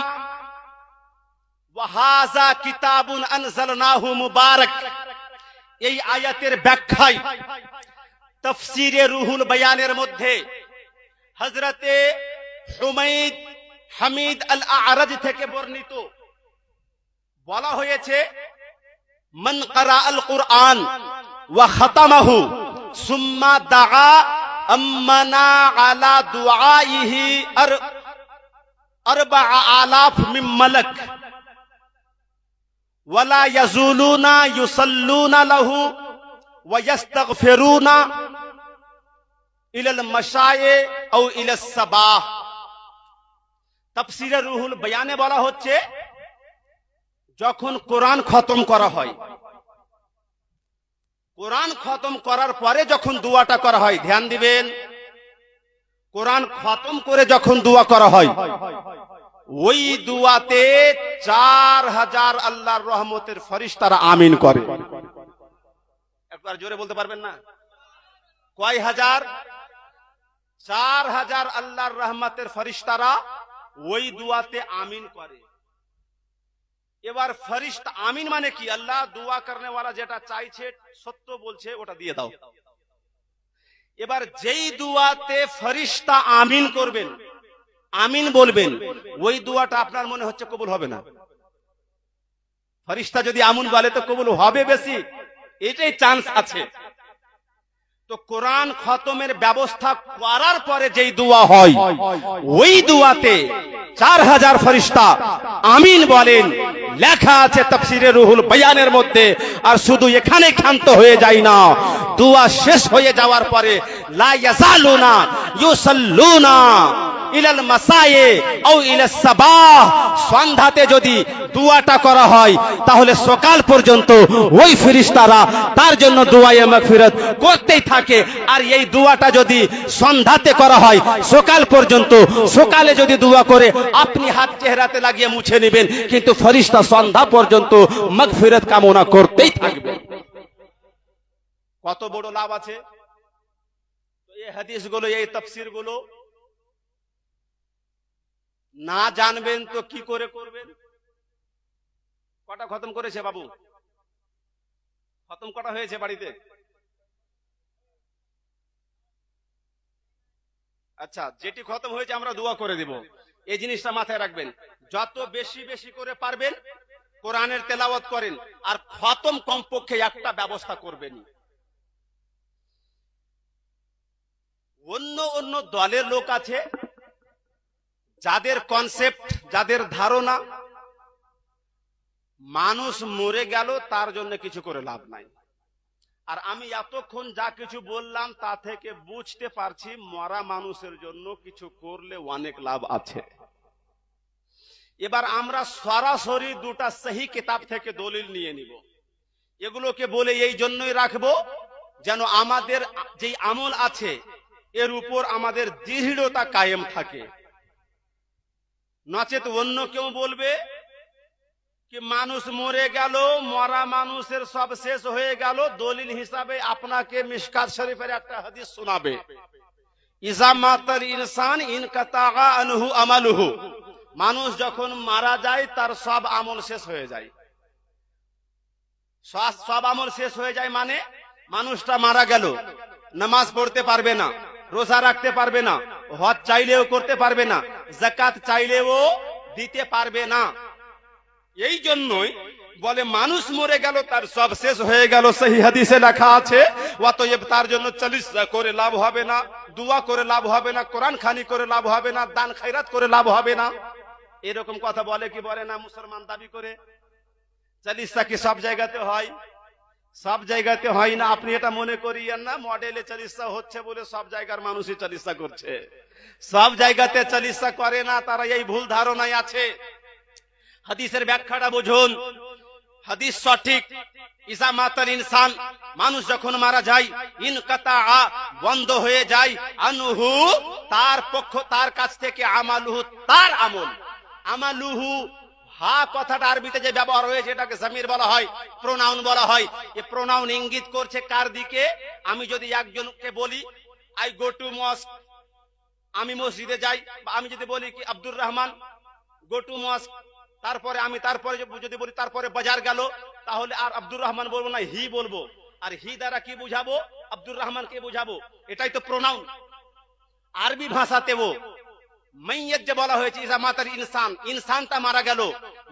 ওয়া হাযা কিতাবুন আনজালনাহু মুবারাক, এই আয়াতের ব্যাখ্যায় তাফসীরে রুহুল বায়ানের মধ্যে হযরতে হুমাইদ হামিদ আল আ'রাজ থেকে বর্ণিত বলা হয়েছে, মান ক্বারা আল কুরআন ওয়া খাতামাহু সুম্মা দাআ আমানা আলা দুআইহি 4000 মিন মালাক ওয়ালা ইয়াজুলুনা ইউসাল্লুনা লাহু ওয়া ইস্তাগফিরুনা ইলাল মাশায়ে আও ইলাস সাবাহ। তাফসীরে রুহুল বায়ানে বলা হচ্ছে, যখন কোরআন খতম করা হয়, কোরআন খতম করার পরে যখন দোয়াটা করা হয়, ধ্যান দিবেন, কোরআন খতম করে যখন দোয়া করা হয় ওই দুয়াতে 4000 আল্লাহর রহমতের ফেরেশতারা আমিন করে। একবার জোরে বলতে পারবেন না? কয় হাজার? 4000 আল্লাহর রহমতের ফেরেশতারা ওই দুয়াতে আমিন করে। এবার ফেরেশতা আমিন মানে কি? আল্লাহ দোয়া করনে वाला যেটা চাইছে সত্য বলছে ওটা দিয়ে দাও। এবার যেই দুয়াতে ফেরেশতা আমিন করবেন, আমিন বলবেন, ওই দোয়াটা আপনার মনে হচ্ছে কবুল হবে না। ফেরেশতা যদি আমিন বলে তো কবুল হবে বেশি, এটাই চান্স আছে। তো কোরআন খতমের ব্যবস্থা করার পরে যেই দোয়া হয় ওই দোয়াতে 4000 ফেরেশতা আমিন বলেন, লেখা আছে তাফসীরে রুহুল বায়ানের মধ্যে। আর শুধু এখানে ক্ষান্ত হয়ে যায় না, দোয়া শেষ হয়ে যাওয়ার পরে লা ইয়াজালুনা ইউসাল্লুনা ইলাল মাসায়ে আও ইলাস সাবাহ, সন্ধ্যাতে যদি দোয়াটা করা হয় তাহলে সকাল পর্যন্ত ওই ফেরেশতারা তার জন্য দোয়ায়ে মাগফিরাত করতেই থাকে। আর এই দোয়াটা যদি সন্ধ্যাতে করা হয় সকাল পর্যন্ত, সকালে যদি দোয়া করে আপনি হাত চেহারাতে লাগিয়ে মুছে নেবেন, কিন্তু ফেরেশতা সন্ধ্যা পর্যন্ত মাগফিরাত কামনা করতেই থাকবে। কত বড় লাভ আছে! এই হাদিসগুলো, এই তাফসীরগুলো না জানবেন তো কি করে করবেন? কটা খতম করেছে বাবু? খতম কটা হয়েছে বাড়িতে? আচ্ছা, যেটি খতম হয়েছে আমরা দোয়া করে দেব। এই জিনিসটা মাথায় রাখবেন, যত বেশি বেশি করে পারবেন কোরআনের তেলাওয়াত করেন, আর খতম কমপক্ষে একটা ব্যবস্থা করবেন। অন্য অন্য দলের লোক আছে যাদের কনসেপ্ট, যাদের ধারণা মানুষ মরে গেল তার জন্য কিছু করে লাভ নাই। আর আমি এতক্ষণ যা কিছু বললাম তা থেকে বুঝতে পারছি মরা মানুষের জন্য কিছু করলে অনেক লাভ আছে। এবার আমরা সরাসরি দুটা সহি কিতাব থেকে দলিল নিয়ে নিব। এগুলোকে বলে এই জন্যই রাখবো যেন আমাদের যে আমল আছে এর উপর আমাদের দৃঢ়তা কায়েম থাকে। নচেত অন্য কেউ বলবে কি মানুষ মরে গেল, মরা মানুষের সব শেষ হয়ে গেল, দলিল হিসাবে আপনাকে মিশকাত শরীফের একটা হাদিস শোনাবে, ইজা মাতাল ইনসান ইনকাতা আনহু আমালুহু, মানুষ যখন মারা যায় তার সব আমল শেষ হয়ে যায়। সব আমল শেষ হয়ে যায় মানে মানুষটা মারা গেল, নামাজ পড়তে পারবে না, রোজা রাখতে পারবে না, হজ চাইলেও করতে পারবে না, যাকাত চাইলেও দিতে পারবে না। এই জন্যই বলে মানুষ মরে গেল তার সব শেষ হয়ে গেল। সহি হাদিসে লেখা আছে অতএব তার জন্য চালিসা করে লাভ হবে না, দোয়া করে লাভ হবে না, কোরআন খানি করে লাভ হবে না, দান খায়রাত করে লাভ হবে না। এরকম কথা বলে কি বলে না মুসলমান দাবি করে? চালিসা কি সব জায়গাতে হয়? সব জায়গাতে হয় না। আপনি এটা মনে করিয়েন না মডেলে চালিসা হচ্ছে বলে সব জায়গার মানুষই চালিসা করছে। সব জায়গাতে চালিসা করে না, তারা এই ভুল ধারণায় আছে। হাদিসের ব্যাখ্যাটা বুঝুন, হাদিস সঠিক। ইজা মাতাল ইনসান, মানুষ যখন মারা যায়, ইনকাতা বন্ধ হয়ে যায়, আনহু তার কাছ থেকে, আমালুহু তার আমল, আমালুহু হা কথাটা আরবিতে যে ব্যবহার হয়েছে এটাকে জামির বলা হয়, প্রোনাউন বলা হয়। এই প্রোনাউন ইঙ্গিত করছে কার দিকে? আমি যদি একজনকে বলি আই গো টু মস্ক, আমি মসজিদে যাই, বা আমি যদি বলি কি আব্দুর রহমান গো টু মস্ক, তারপরে যদি বলি তারপরে বাজার গেল, তাহলে আর আব্দুর রহমান বলবো না, হি বলবো। আর হি দ্বারা কি বুঝাবো? আব্দুর রহমান কে বুঝাবো? এটাই তো প্রোনাউন। আরবি ভাষাতেও মাইয়াত যে বলা হয়েছে ইজা মাতাল ইনসান, ইনসানটা মারা গেল,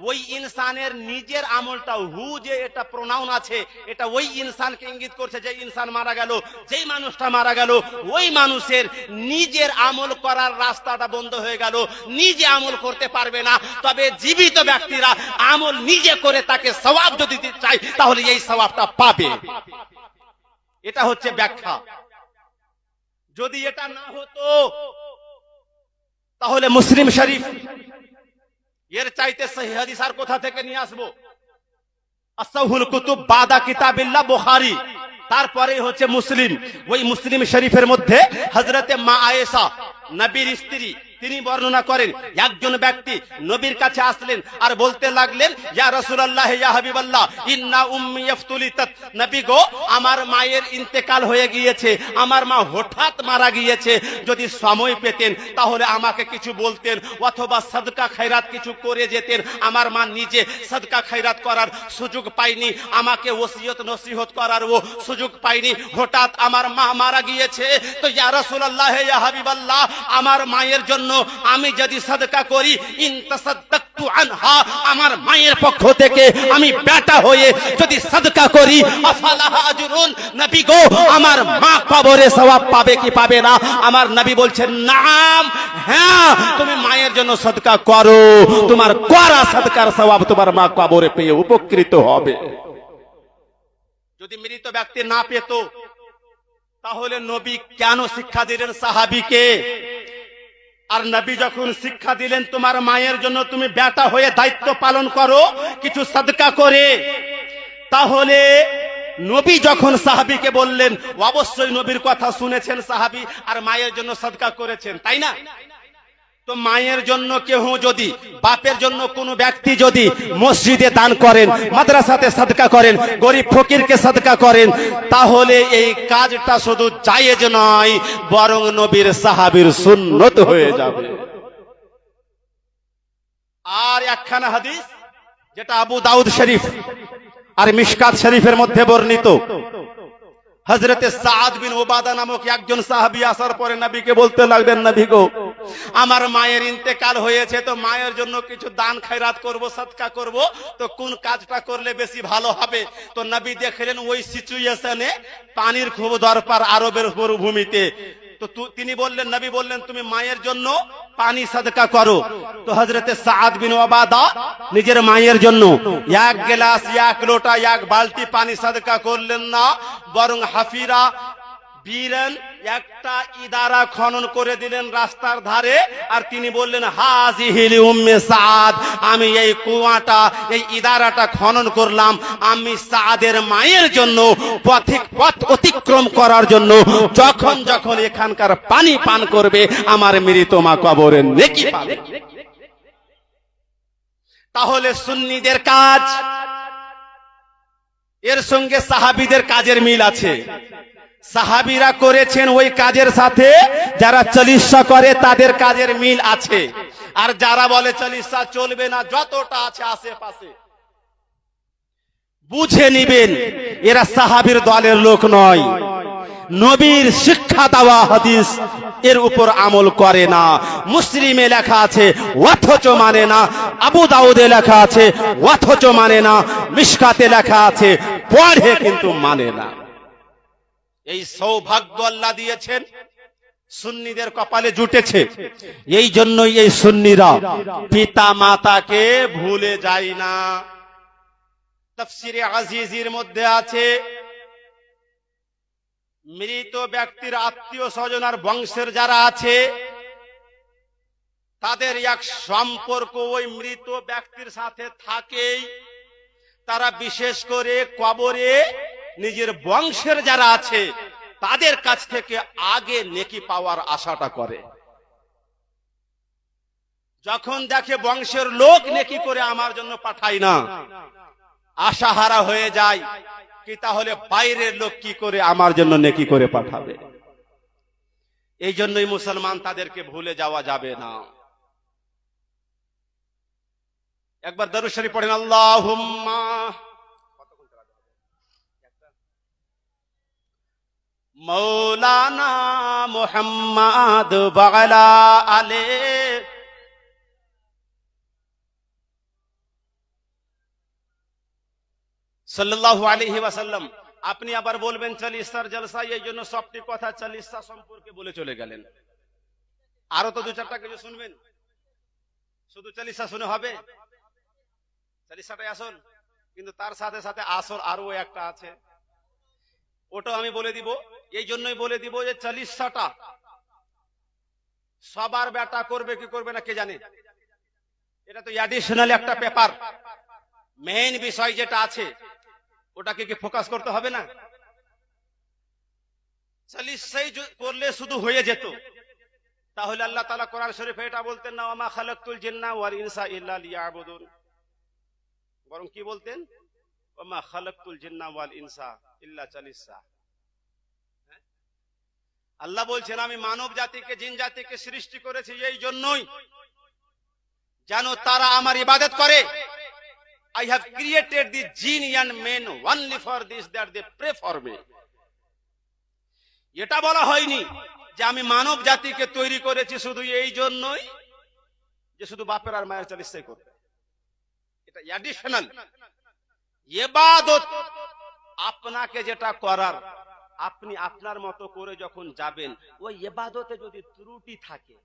ওই ইনসানের নিজের আমলটা, হু যে এটা প্রোনাউন আছে, এটা ওই ইনসানকে ইঙ্গিত করছে যে ইনসান মারা গেল, যেই মানুষটা মারা গেল ওই মানুষের নিজের আমল করার রাস্তাটা বন্ধ হয়ে গেল, নিজে আমল করতে পারবে না। তবে জীবিত ব্যক্তিরা আমল নিজে করে তাকে সওয়াব যদি দিতে চায় তাহলে এই সওয়াবটা পাবে। এটা হচ্ছে ব্যাখ্যা। যদি এটা না হতো তাহলে মুসলিম শরীফ এর চাইতে সহিহ হাদিস আর কোথা থেকে নিয়ে আসবো? আসহুল কুতুব বাদা কিতাবিল্লাহ বুখারী, তারপরে হচ্ছে মুসলিম। ওই মুসলিম শরীফের মধ্যে হযরতে মা আয়েশা নবীর স্ত্রী, তিনি বর্ণনা করেন একজন ব্যক্তি নবীর কাছে আসলেন আর বলতে লাগলেন, ইয়া রাসূলুল্লাহ ইয়া হাবিবাল্লাহ ইন্না উম্মি ইফতুলিতাত, নবী গো আমার মায়ের ইন্তেকাল হয়ে গিয়েছে, আমার মা হঠাৎ মারা গিয়েছে, যদি সময় পেতেন তাহলে আমাকে কিছু বলতেন, অথবা সাদকা খায়রাত কিছু করে যেতেন। আমার মা নিজে সাদকা খায়রাত করার সুযোগ পায়নি, আমাকে ওসিয়ত নসিহত করারও সুযোগ পায়নি, হঠাৎ আমার মা মারা গিয়েছে। তো ইয়া রাসূলুল্লাহ ইয়া হাবিবাল্লাহ আমার মায়ের জন্য আমি যদি সাদকা করি, ইনতাসাদদাকতু আনহা, আমার মায়ের পক্ষ থেকে আমি বেটা হয়ে যদি সাদকা করি, আফালাহা আজরুন, নবী গো আমার মা কবরে সওয়াব পাবে কি পাবে না? আমার নবী বলছেন নাম, হ্যাঁ তুমি মায়ের জন্য সাদকা করো, তোমার করা সাদকার সওয়াব তোমার মা কবরে পেয়ে উপকৃত হবে। যদি মৃত ব্যক্তি না পেত তাহলে নবী কেন শিক্ষা দিলেন সাহাবীকে? আর নবী যখন শিক্ষা দিলেন তোমার মায়ের জন্য তুমি বেটা হয়ে দায়িত্ব পালন করো কিছু সাদকা করে, তাহলে নবী যখন সাহাবীকে বললেন অবশ্যই নবীর কথা শুনেছেন সাহাবী আর মায়ের জন্য সাদকা করেছেন, তাই না? তো মায়ের জন্য কেউ যদি, বাপের জন্য কোন ব্যক্তি যদি মসজিদে দান করেন, মাদ্রাসাতে সাদকা করেন, গরিব ফকিরকে সাদকা করেন, তাহলে এই কাজটা শুধু জায়েজ নয় বরং নবীর সাহাবীর সুন্নত হয়ে যাবে। আর একখানা হাদিস যেটা আবু দাউদ শরীফ আর মিশকাত শরীফের মধ্যে বর্ণিত, হযরতে সাদ বিন উবাদা নামক একজন সাহাবী আসার পরে নবীকে বলতে লাগলেন, নবী গো, আমার মায়ের ইন্তেকাল হয়েছে, তো মায়ের জন্য কিছু দান খয়রাত করব, সাদকা করব, তো কোন কাজটা করলে বেশি ভালো হবে? তো নবী দেখলেন ওই সিচুয়েশনে পানির খুব দরকার আরবের মরুভূমিতে, তো তিনি বললেন, নবী বললেন তুমি মায়ের জন্য পানি সাদকা করো। তো হযরতে সাদ বিন উবাদা নিজের মায়ের জন্য এক গ্লাস, এক লোটা, এক বালতি পানি সাদকা করলেন না, বরং হাফিরা বীরেন একটা ইদারা খনন করে দিলেন রাস্তার ধারে, আর তিনি বললেন হাজিহি লি উম্মে সাদ, আমি এই কুয়াটা, এই ইদারাটা খনন করলাম আমি সাদের মায়ের জন্য, পথ অতিক্রম করার জন্য, যখন যখন এখানকার পানি পান করবে আমার মৃত মা কবরে নেকি পাবে। তাহলে সুন্নিদের কাজ এর সঙ্গে সাহাবীদের কাজের মিল আছে। সাহাবীরা করেছেন ওই কাজের সাথে যারা চালিশা করে তাদের কাজের মিল আছে, আর যারা বলে চালিশা চলবে না, যতটা আছে আশেপাশে বুঝে নিবেন এরা সাহাবীর দলের লোক নয়, নবীর শিক্ষা দেওয়া হাদিস এর উপর আমল করে না। মুসলিমে লেখা আছে অথচ মানে না, আবু দাউদে লেখা আছে অথচ মানে না, মিশকাতে লেখা আছে পড়ে কিন্তু মানে না। এই সৌভাগ্য আল্লাহ দিয়েছেন, সুন্নিদের কপালে জুটেছে। এই জন্যই এই সুন্নিরা পিতা মাতাকে ভুলে যায় না। তাফসিরে আজিজের মধ্যে আছে মৃত ব্যক্তির আত্মীয় স্বজন আর বংশের যারা আছে তাদের এক সম্পর্ক ওই মৃত ব্যক্তির সাথে থাকেই। তারা বিশেষ করে কবরে নিজের বংশের যারা আছে তাদের কাছ থেকে আগে নেকি পাওয়ার আশাটা করে। যখন দেখে বংশের লোক নেকি করে আমার জন্য পাঠায় না, আশাহারা হয়ে যায় কি তাহলে বাইরের লোক কি করে আমার জন্য নেকি করে পাঠাবে। এই জন্যই মুসলমান তাদেরকে ভুলে যাওয়া যাবে না। একবার দরুদ শরীফ পড়েন, আল্লাহুম্মা মৌলানা মুহাম্মদ ওয়ালা আলে সাল্লাল্লাহু আলাইহি ওয়াসাল্লাম। আপনি আবার বলবেন চালিসার জলসা, এই জন্য সবটি কথা চালিসা সম্পর্কে বলে চলে গেলেন। আরো তো দু চারটা কিছু শুনবেন, শুধু চালিসা শুনে হবে? চালিসাটাই আসল, কিন্তু তার সাথে সাথে আসল আরো একটা আছে, ওটাও আমি বলে দিব। এই জন্যই বলে দিব যে চালিসাটা সবার বেটা করবে কি করবে না কে জানে, এটা তো অ্যাডিশনাল একটা পেপার। মেইন বিষয় যেটা আছে ওটাকে কি ফোকাস করতে হবে না? চালিসাই করলে শুধু হয়ে যেত, তাহলে আল্লাহ তাআলা কোরআন শরীফে এটা বলতেন না, ওয়া মা খালাকতুল জিন্না ওয়াল ইনসা ইল্লা লিয়াবুদুন, বরং কি বলতেন, ওয়া মা খালাকতুল জিন্না ওয়াল ইনসা ইল্লা চালিসা। আল্লাহ বলছেন আমি মানব জাতিকে, জিন জাতিকে সৃষ্টি করেছি এই জন্যই যেন তারা আমার ইবাদত করে। I have created the jinn and men only for this, that they pray for me. এটা বলা হয়নি যে আমি মানব জাতিকে তৈরি করেছি শুধু এই জন্যই যে শুধু বাপের আর মায়ের চালিসাই করবে। এটা অ্যাডিশনাল ইবাদত। আপনাকে যেটা করার আপনি আপনার মতো করে যখন যাবেন, ওই ইবাদতে যদি ত্রুটি থাকে,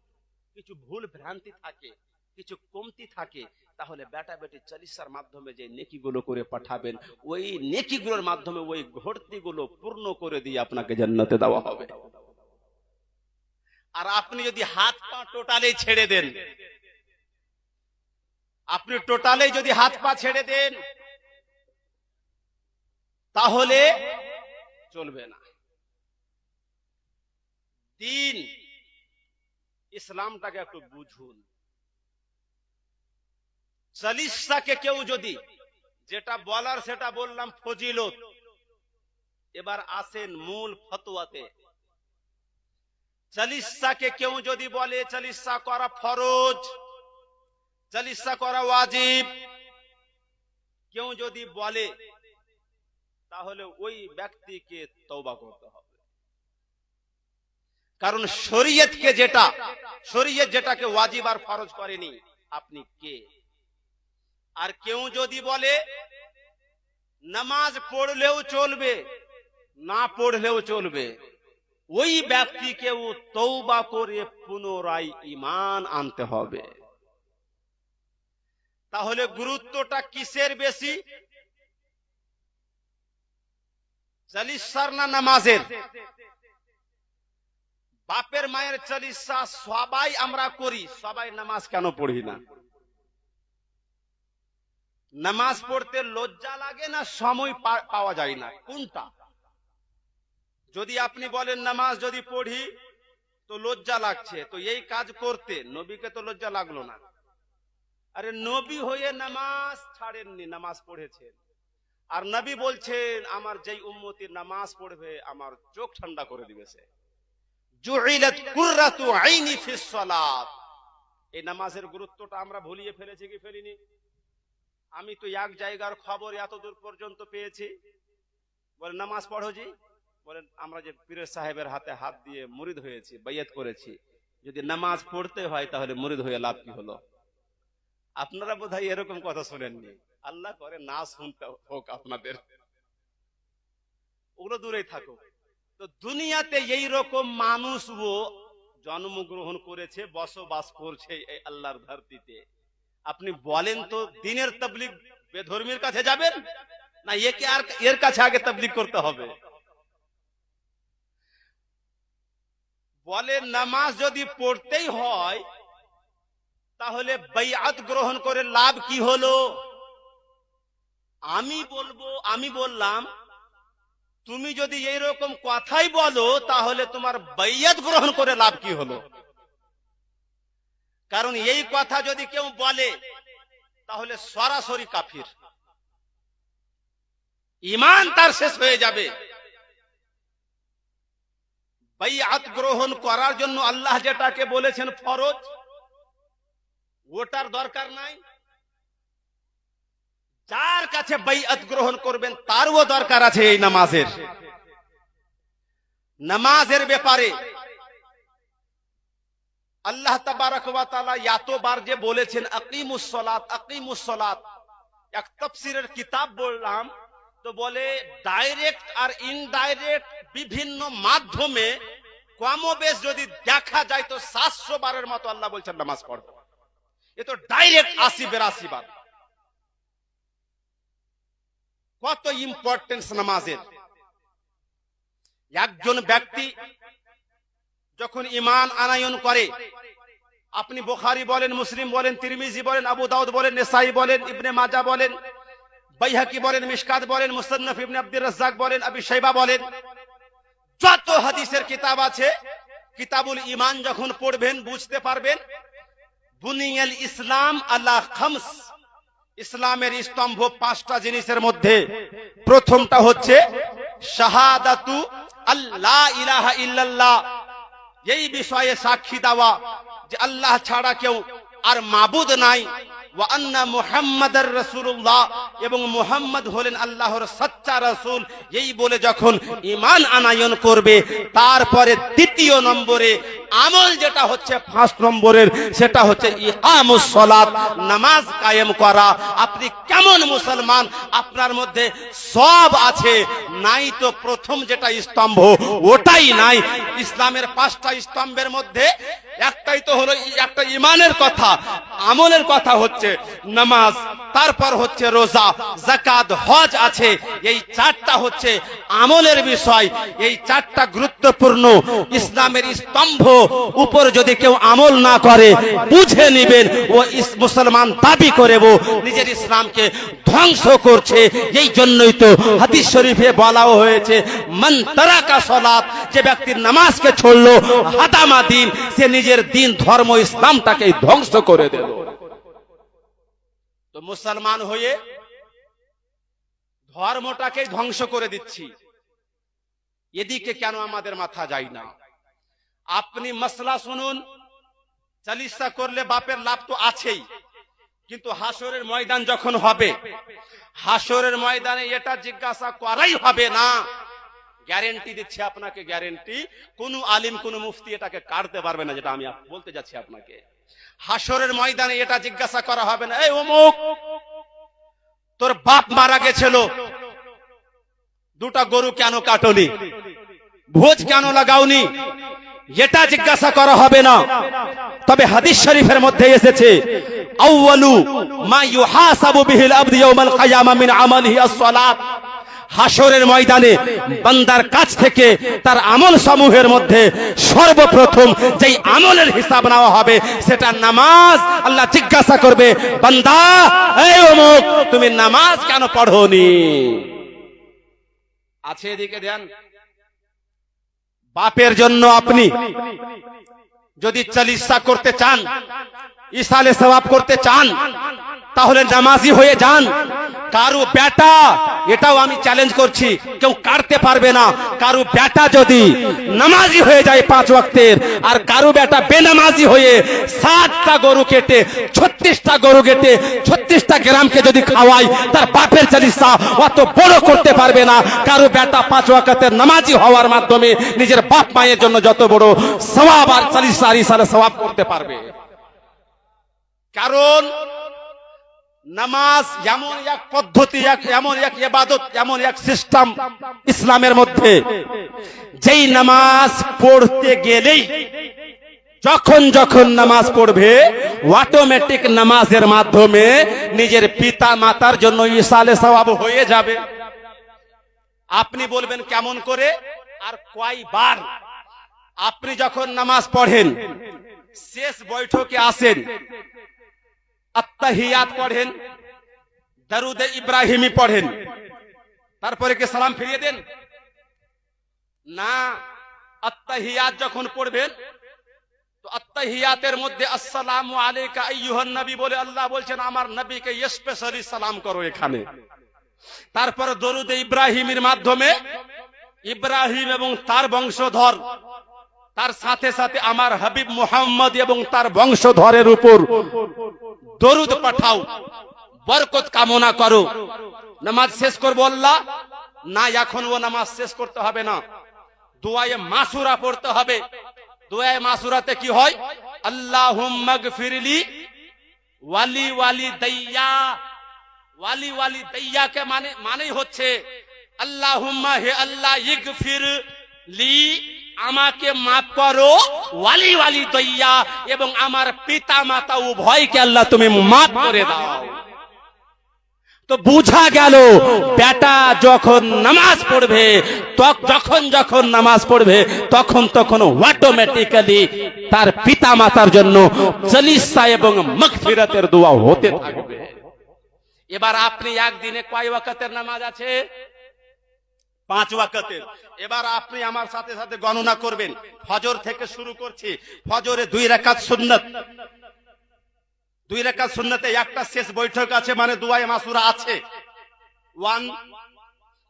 কিছু ভুল ভ্রান্তি থাকে, কিছু কমতি থাকে, তাহলে বেটা বেটি চালিসার মাধ্যমে যে নেকিগুলো করে পাঠাবেন, ওই নেকিগুলোর মাধ্যমে ওই ঘটতিগুলো পূর্ণ করে দিয়ে আপনাকে জান্নাতে দেওয়া হবে। আর আপনি যদি হাত পা টোটালি ছেড়ে দেন, আপনি টোটালি যদি হাত পা ছেড়ে দেন তাহলে চলবে না। দিন ইসলামটাকে একটু বুঝুন। চালিসাকে কেউ যদি, যেটা বলার সেটা বললাম ফজিলত, এবার আসেন মূল ফতোয়াতে। চালিসাকে কেউ যদি বলে চালিসা করা ফরজ, চালিসা করা ওয়াজিব, কেউ যদি বলে তাহলে ওই ব্যক্তিকে তওবা করতে হবে। কারণ শরীয়তকে শরীয়ত যেটাকে ওয়াজিব আর ফরজ করেনি, আপনি কে? আর কেউ যদি বলে নামাজ পড়লেও চলবে, না পড়লেও চলবে, ওই ব্যক্তিকেও তওবা করে পুনরায় ঈমান আনতে হবে। তাহলে গুরুত্বটা কিসের বেশি, চালিসার না নামাজের? বাপের মায়ের চালিসা সবাই আমরা করি, সবাই নামাজ কেন পড়ি না? নামাজ পড়তে লজ্জা লাগে না সময় পাওয়া যায় না? কোনটা? যদি আপনি বলেন নামাজ যদি পড়ি তো লজ্জা লাগছে, তো এই কাজ করতে নবীকে তো লজ্জা লাগলো না। আরে নবী হয়ে নামাজ ছাড়েননি, নামাজ পড়েছেন। আর নবী বলছেন আমার যেই উম্মতি নামাজ পড়বে আমার চোখ ঠান্ডা করে দিবে সে। জুইলাত কুররাতু আইনি ফিস সালাত। এই নামাজের গুরুত্বটা আমরা ভুলিয়ে ফেলেছি কি ফেলিনি? আমি তো এক জায়গার খবর এত দূর পর্যন্ত পেয়েছি, বলে নামাজ পড়ো জি, বলেন আমরা যে পীর সাহেবের হাতে হাত দিয়ে মুরিদ হয়েছি, বাইয়াত করেছি, যদি নামাজ পড়তে হয় তাহলে মুরিদ হয়ে লাভ কি হলো? আপনারা বোধহয় এরকম কথা শুনেননি। আল্লাহ করে না শুনতে হোক আপনাদের, ওগুলো দূরেই থাকুক। তো দুনিয়াতে এই রকম মানুষও জন্মগ্রহণ করেছে, বসবাস করছে এই আল্লাহর ধরতিতে। আপনি বলেন তো দিনের তাবলীগ বেধর্মীর কাছে যাবেন না একে আর এর কাছে আগে তাবলীগ করতে হবে? বলে নামাজ যদি পড়তেই হয় তাহলে বাইআত গ্রহণ করে লাভ কি হলো? আমি বললাম তুমি যদি এইরকম কথাই বলো তাহলে তোমার বাইআত গ্রহণ করে লাভ কি হলো? কারণ এই কথা যদি কেউ বলে তাহলে সরাসরি কাফির, ঈমান তার শেষ হয়ে যাবে। বাইআত গ্রহণ করার জন্য আল্লাহ যেটাকে বলেছেন ফরজ, ওটার দরকার নাই। যার কাছে বাইআত গ্রহণ করবেন তারও দরকার আছে এই নামাজের। নামাজের ব্যাপারে আল্লাহ তাবারক ওয়া তাআলা এতবার যে বলেছেন আকিমুস সালাত আকিমুস সালাত, এক তাফসীরের কিতাব বললাম তো বলে ডাইরেক্ট আর ইনডাইরেক্ট বিভিন্ন মাধ্যমে কমবেশ যদি দেখা যায় তো 700 বারের মতো আল্লাহ বলছেন নামাজ পড়ো। এ তো ডাইরেক্ট 80-82 বার। কত ইম্পর্টেন্স নামাজের। একজন ব্যক্তি যখন ঈমান আনায়ন করে, আপনি বুখারী বলেন, মুসলিম বলেন, তিরমিজি বলেন, আবু দাউদ বলেন, নেসাই বলেন, ইবনে মাজাহ বলেন, বাইহাকি বলেন, মিশকাত বলেন, মুসান্নাফ ইবনে আব্দুর রাজ্জাক বলেন, আবি শাইবা বলেন, যত হাদিসের কিতাব আছে, কিতাবুল ঈমান যখন পড়বেন বুঝতে পারবেন বুনিয়াল ইসলাম আলা খামস, ইসলামের স্তম্ভ 5টা জিনিসের মধ্যে প্রথমটা হচ্ছে শাহাদাতু আল্লা ইলাহা ইল্লাল্লাহ, এই বিষয়ে সাক্ষী দেওয়া যে আল্লাহ ছাড়া কেউ আর মাবুদ নাই, ওয়া আন্না মুহাম্মাদার রাসূলুল্লাহ, এবং মুহাম্মদ হলেন আল্লাহর সচ্চা রাসূল। এই বলে যখন ঈমান আনায়ন করবে তারপরে দ্বিতীয় নম্বরে আমল যেটা হচ্ছে 5 নম্বরের, সেটা হচ্ছে ইকামুস সালাত, নামাজ কায়েম করা। আপনি কেমন মুসলমান, আপনার মধ্যে সব আছে, নাই তো প্রথম যেটা স্তম্ভ ওটাই নাই। ইসলামের 5টা স্তম্ভের মধ্যে একটাই তো হলো একটা ইমানের কথা, আমলের কথা হচ্ছে নামাজ, তারপর হচ্ছে রোজা, যাকাত, হজ আছে। এই চারটা হচ্ছে আমলের বিষয়। এই চারটা গুরুত্বপূর্ণ ইসলামের স্তম্ভ। উপর যদি কেউ আমল না করে, বুঝে নেবেন ও মুসলমান দাবি করে ও নিজের ইসলামকে ধ্বংস করছে। এই জন্যই তো হাদিস শরীফে বলাও হয়েছে, মান তারাকা সালাত, যে ব্যক্তি নামাজকে ছড়লো, হাদামা দিন, সে নিজের দিন, ধর্ম, ইসলামটাকে ধ্বংস করে দিল। তো মুসলমান হয়ে ধর্মটাকে ধ্বংস করে দিচ্ছি, এদিকে কেন আমাদের মাথা যায় না? আপনি মাসলা শুনুন, চালিসা করলে বাপের লাভ তো আছেই, কিন্তু হাসরের ময়দান যখন হবে, হাসরের ময়দানে এটা জিজ্ঞাসা করাই হবে না। গ্যারেন্টি দিচ্ছি আপনাকে, গ্যারেন্টি। কোন আলিম, কোন মুফতি এটাকে কাটতে পারবে না, যেটা আমি বলতে যাচ্ছি আপনাকে। হাসরের ময়দানে এটা জিজ্ঞাসা করা হবে না, এই অমুক, তোর বাপ মারা গেছিল, দুটা গরু কেন কাটনি, ভোজ কেন লাগাওনি, এটা জিজ্ঞাসা করা হবে না। তবে হাদিস শরীফের মধ্যে এসেছে, আউয়ালু মা ইউহাসাবু বিহিল আবদু ইয়াউমাল কিয়ামা মিন আমালিহি আস-সালাত। হাসরের ময়দানে বান্দার কাছ থেকে তার আমল সমূহের মধ্যে সর্বপ্রথম যেই আমলের হিসাব নেওয়া হবে সেটা নামাজ। আল্লাহ জিজ্ঞাসা করবে, বান্দা, এই অমুক, তুমি নামাজ কেন পড়োনি? আছে এদিকে ধ্যান। বাপের জন্য আপনি যদি চালিসা করতে চান, ইসালে সওয়াব করতে চান, তাহলে নামাজি হয়ে যান। কারু বেটা, এটাও আমি চ্যালেঞ্জ করছি, কেউ কাটতে পারবে না, কারু বেটা যদি নামাজি হয়ে যায় 5 ওয়াক্তের, আর কারু বেটা বেনামাজি হয়ে 7টা গরু কেটে, 36টা গরু কেটে, 36টা গ্রামকে যদি খাওয়ায়, তার বাপের চালিসা অত বড় করতে পারবে না। কারু বেটা 5 ওয়াক্তের নামাজি হওয়ার মাধ্যমে নিজের বাপ মায়ের জন্য যত বড় সওয়াব আর চালিসা আর ইসালে সওয়াব করতে পারবে। কারণ নামাজ এমন এক পদ্ধতি, এমন এক ইবাদত, এমন এক সিস্টেম ইসলামের মধ্যে, যেই নামাজ পড়তে গেলেই যখন যখন নামাজ পড়বে, অটোমেটিক নামাজের মাধ্যমে নিজের পিতা মাতার জন্য ইসালে সওয়াব হয়ে যাবে। আপনি বলবেন কেমন করে আর কয়বার? আপনি যখন নামাজ পড়েন, শেষ বৈঠকে আসেন, আত্তাহিয়াত পড়েন, দরুদ ইব্রাহিমি পড়েন, তারপরে কি সালাম ফিরিয়ে দেন? না, আত্তাহিয়াত যখন পড়বেন, তো আত্তাহিয়াতের মধ্যে আসসালামু আলাইকা আইয়ুহান নবী বলে আল্লাহ বলছেন আমার নবীকে স্পেশালি সালাম করো এখানে। তারপরে দরুদ ইব্রাহিমের মাধ্যমে ইব্রাহিম এবং তার বংশধর, তার সাথে সাথে আমার হাবিব মুহাম্মদ এবং তার বংশধরের উপর দরুদ পাঠাও, বরকত কামনা করো। নামাজ শেষ করবো আল্লাহ? না, এখন ও নামাজ শেষ করতে হবে না, দুআয়ে মাসুরা পড়তে হবে। দুআয়ে মাসুরাতে কি হয়? আল্লাহুম্মা গফিরলি ওয়ালি ওয়ালিদাইয়া। ওয়ালি ওয়ালিদাইয়া কে মানেই হচ্ছে আল্লাহুম্মা, হে আল্লাহ, ইগফির লি, আমাকে মাফ করো, ওয়ালি ওয়ালিদাইয়া, এবং আমার পিতা মাতা উভয়কে আল্লাহ তুমি মাফ করে দাও। তো বুঝা গেল, বেটা যখন নামাজ পড়বে, যখন যখন নামাজ পড়বে, তখন তখন অটোমেটিক্যালি তার পিতা মাতার জন্য জালিসা এবং মাগফিরাতের দোয়া হতে থাকবে। এবার আপনি একদিনে কয় ওয়াক্তের নামাজ আছে? 5 ওয়াক্তের। এবার আপনি আমার সাথে সাথে গণনা করবেন। ফজর থেকে শুরু করছি। ফজরে 2 রাকাত সুন্নাত, 2 রাকাত সুন্নাতে একটা শেষ বৈঠক আছে, মানে দুআয়ে মাসুরা আছে 1।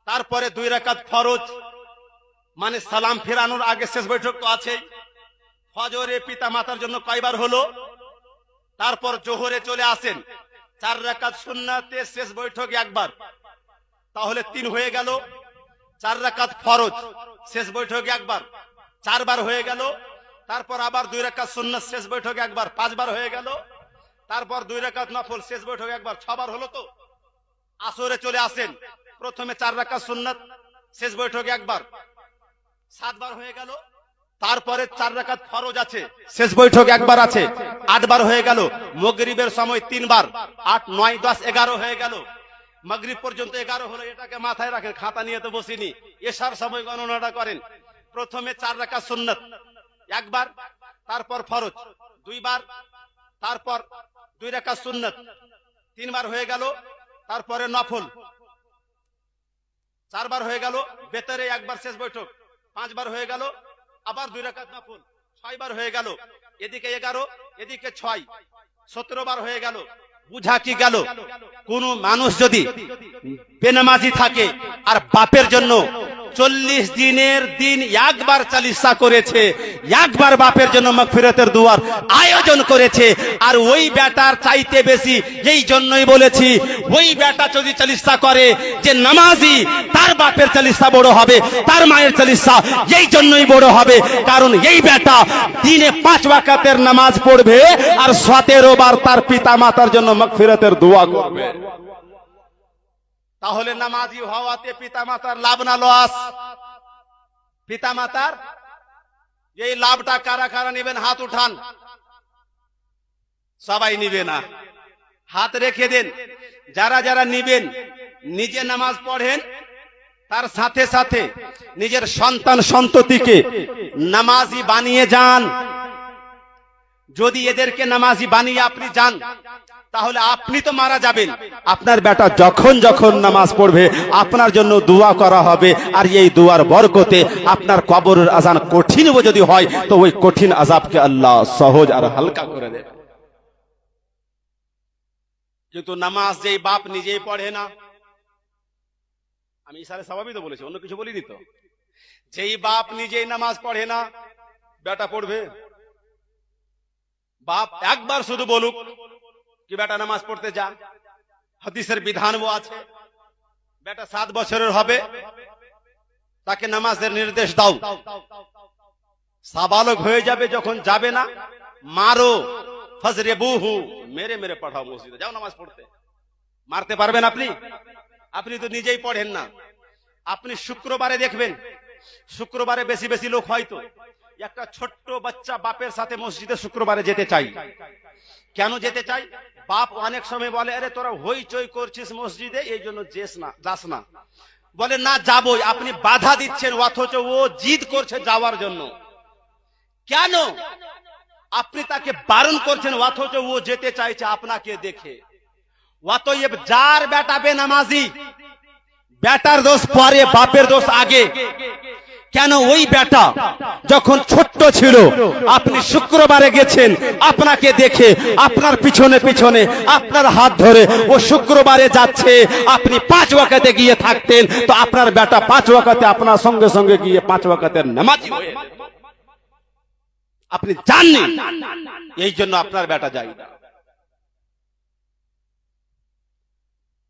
তারপরে 2 রাকাত ফরজ, মানে সালাম ফেরানোর আগে শেষ বৈঠক তো আছে। ফজরে পিতা মাতার জন্য কয়বার হলো? তারপর জোহরে চলে আসেন, 4 রাকাত সুন্নাতে শেষ বৈঠক একবার, তাহলে 3 হয়ে গেল। 4 রাকাত ফরজ শেষ বৈঠক একবার, 4 বার হয়ে গেল। তারপর আবার 2 রাকাত সুন্নাত শেষ বৈঠক একবার, 5 বার হয়ে গেল। তারপর 2 রাকাত নফল শেষ বৈঠক একবার, 6 বার হলো। তো আসরে চলে আসেন, প্রথমে 4 রাকাত সুন্নাত শেষ বৈঠক একবার, 7 বার হয়ে গেল। তারপরে 4 রাকাত ফরজ আছে, শেষ বৈঠক একবার আছে, 8 বার হয়ে গেল। মাগরিবের সময় 3 বার, 8, 9, 10, 11 হয়ে গেল। মাগরিব পর্যন্ত 11 হলো, এটাকে মাথায় রাখেন, খাতা নিয়ে তো বসিনি। এশার সময় গণনাটা করেন। প্রথমে 4 রাকাত সুন্নাত একবার, তারপর ফরজ 2 বার, তারপর 2 রাকাত সুন্নাত 3 বার হয়ে গেল, তারপরে নফল 4 বার হয়ে গেল, বেতরে একবার শেষ বৈঠক 5 বার হয়ে গেল, আবার 2 রাকাত নফল 6 বার হয়ে গেল। এদিকে 11, এদিকে 6, 17 বার হয়ে গেল। বুঝা কি গেল? কোন মানুষ যদি বেনামাজি থাকে আর বাপের জন্য 40 দিনের দিন একবার চালিসা করেছে, একবার বাপের জন্য মাগফিরাতের দুয়ার আয়োজন করেছে, আর ওই বেটার চাইতে বেশি, এই জন্যই বলেছি ওই বেটা যদি চালিসা করে যে নামাজি, তার বাপের চালিসা বড় হবে, তার মায়ের চালিসা এই জন্যই বড় হবে, কারণ এই বেটা দিনে 5 ওয়াক্তের নামাজ পড়বে আর 17 বার তার পিতা মাতার জন্য মাগফিরাতের দোয়া করবে। তাহলে নামাজি হওয়াতে পিতা মাতার লাভ না লস? পিতা মাতার এই লাভটা কারা কারা নেবেন? হাত উঠান। সবাই নিবে না, হাত রেখে দেন। যারা যারা নিবেন, নিজে নামাজ পড়েন, তার সাথে সাথে নিজের সন্তান সন্ততিকে নামাজি বানিয়ে যান। যদি এদেরকে নামাজি বানিয়ে আপনি যান, তাহলে আপনি তো মারা যাবেন, আপনার বেটা যখন যখন নামাজ পড়বে আপনার জন্য দোয়া করা হবে, আর এই দোয়ার বরকতে আপনার কবরের আযান কঠিন যদি হয় তো ওই কঠিন আযাবকে আল্লাহ সহজ আর হালকা করে দেবে। কিন্তু নামাজ যেই বাপ নিজেই পড়ে না, আমি ইশারে স্বাভাবিক তো বলেছি, অন্য কিছু বলিনি তো। যেই বাপ নিজেই নামাজ পড়ে না, বেটা পড়বে? বাপ একবার শুধু বলুক কি বেটা নামাজ পড়তে যা, হাদিসের বিধানও আছে। বেটা 7 বছরের হবে, তাকে নামাজের নির্দেশ দাও, সাবালক হয়ে যাবে, যখন যাবে না মারো, ফজরেবুহু, মেরে মেরে পাঠাও মসজিদে, যাও নামাজ পড়তে। মারতে পারবেন আপনি? আপনি তো নিজেই পড়েন না। আপনি শুক্রবারে দেখবেন, শুক্রবারে বেশি বেশি লোক হয়তো একটা ছোট্ট বাচ্চা বাপের সাথে মসজিদে শুক্রবারে যেতে চাই। কেন যেতে চাই? বাপ অনেক সময় বলে, আরে তোরা হইচই করছিস মসজিদে, এই জন্য যাস না। বলে না যাবই, আপনি বাধা দিচ্ছেন, অথচ ও জিদ করছে যাওয়ার জন্য। কেন আপনি তাকে বারণ করছেন, অথচ ও যেতে চাইছে আপনাকে দেখে? অতএব যার বেটা বেনামাজি, বেটার দোষ পরে, বাপের দোষ আগে। কেন? ওই বেটা যখন ছোট্ট ছিল, আপনি শুক্রবারে গেছেন, আপনাকে দেখে আপনার পিছনে পিছনে আপনার হাত ধরে ও শুক্রবারে যাচ্ছে, আপনি 5 ওয়াক্তে গিয়ে থাকতেন, তো আপনার বেটা 5 ওয়াক্তে আপনার সঙ্গে সঙ্গে গিয়ে 5 ওয়াক্তের নামাজি হয়ে, আপনি জাননি, এই জন্য আপনার বেটা যায় না।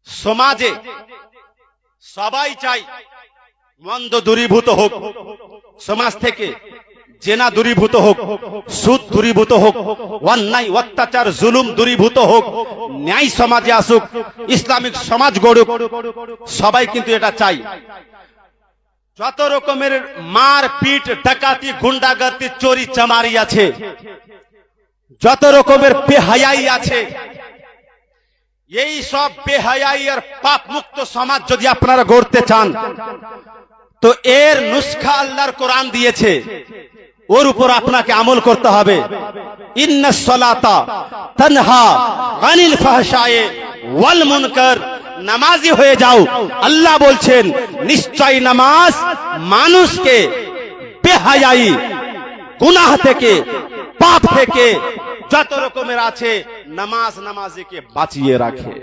সমাজে সবাই চাই মন্দ দূরীভূত হোক, সমাজ থেকে জেনা দূরীভূত হোক, সুদ দূরীভূত হোক, অন্যায় অত্যাচার জুলুম দূরীভূত হোক, ন্যায় সমাজে আসুক, ইসলামিক সমাজ গড়ুক, সবাই কিন্তু এটা চাই। যত রকমের মার পিট, ডাকাতি, গুন্ডাগর্দি, চোরি চামারি আছে, যত রকমের বেহায়াই আছে, এই সব বেহায়াই আর পাপ মুক্ত সমাজ যদি আপনারা গড়তে চান, তো এর নুসখা আল্লাহর কোরআন দিয়েছে, ওর উপর আপনাকে আমল করতে হবে। ইন্নাস সালাতা তানহা আনিল ফাহশায়ে ওয়াল মুনকার, নামাজি হয়ে যাও। আল্লাহ বলছেন নিশ্চয় নামাজ মানুষকে বেহায়াই, গুনাহ থেকে, পাপ থেকে, যত রকমের আছে, নামাজ নামাজিকে বাঁচিয়ে রাখে।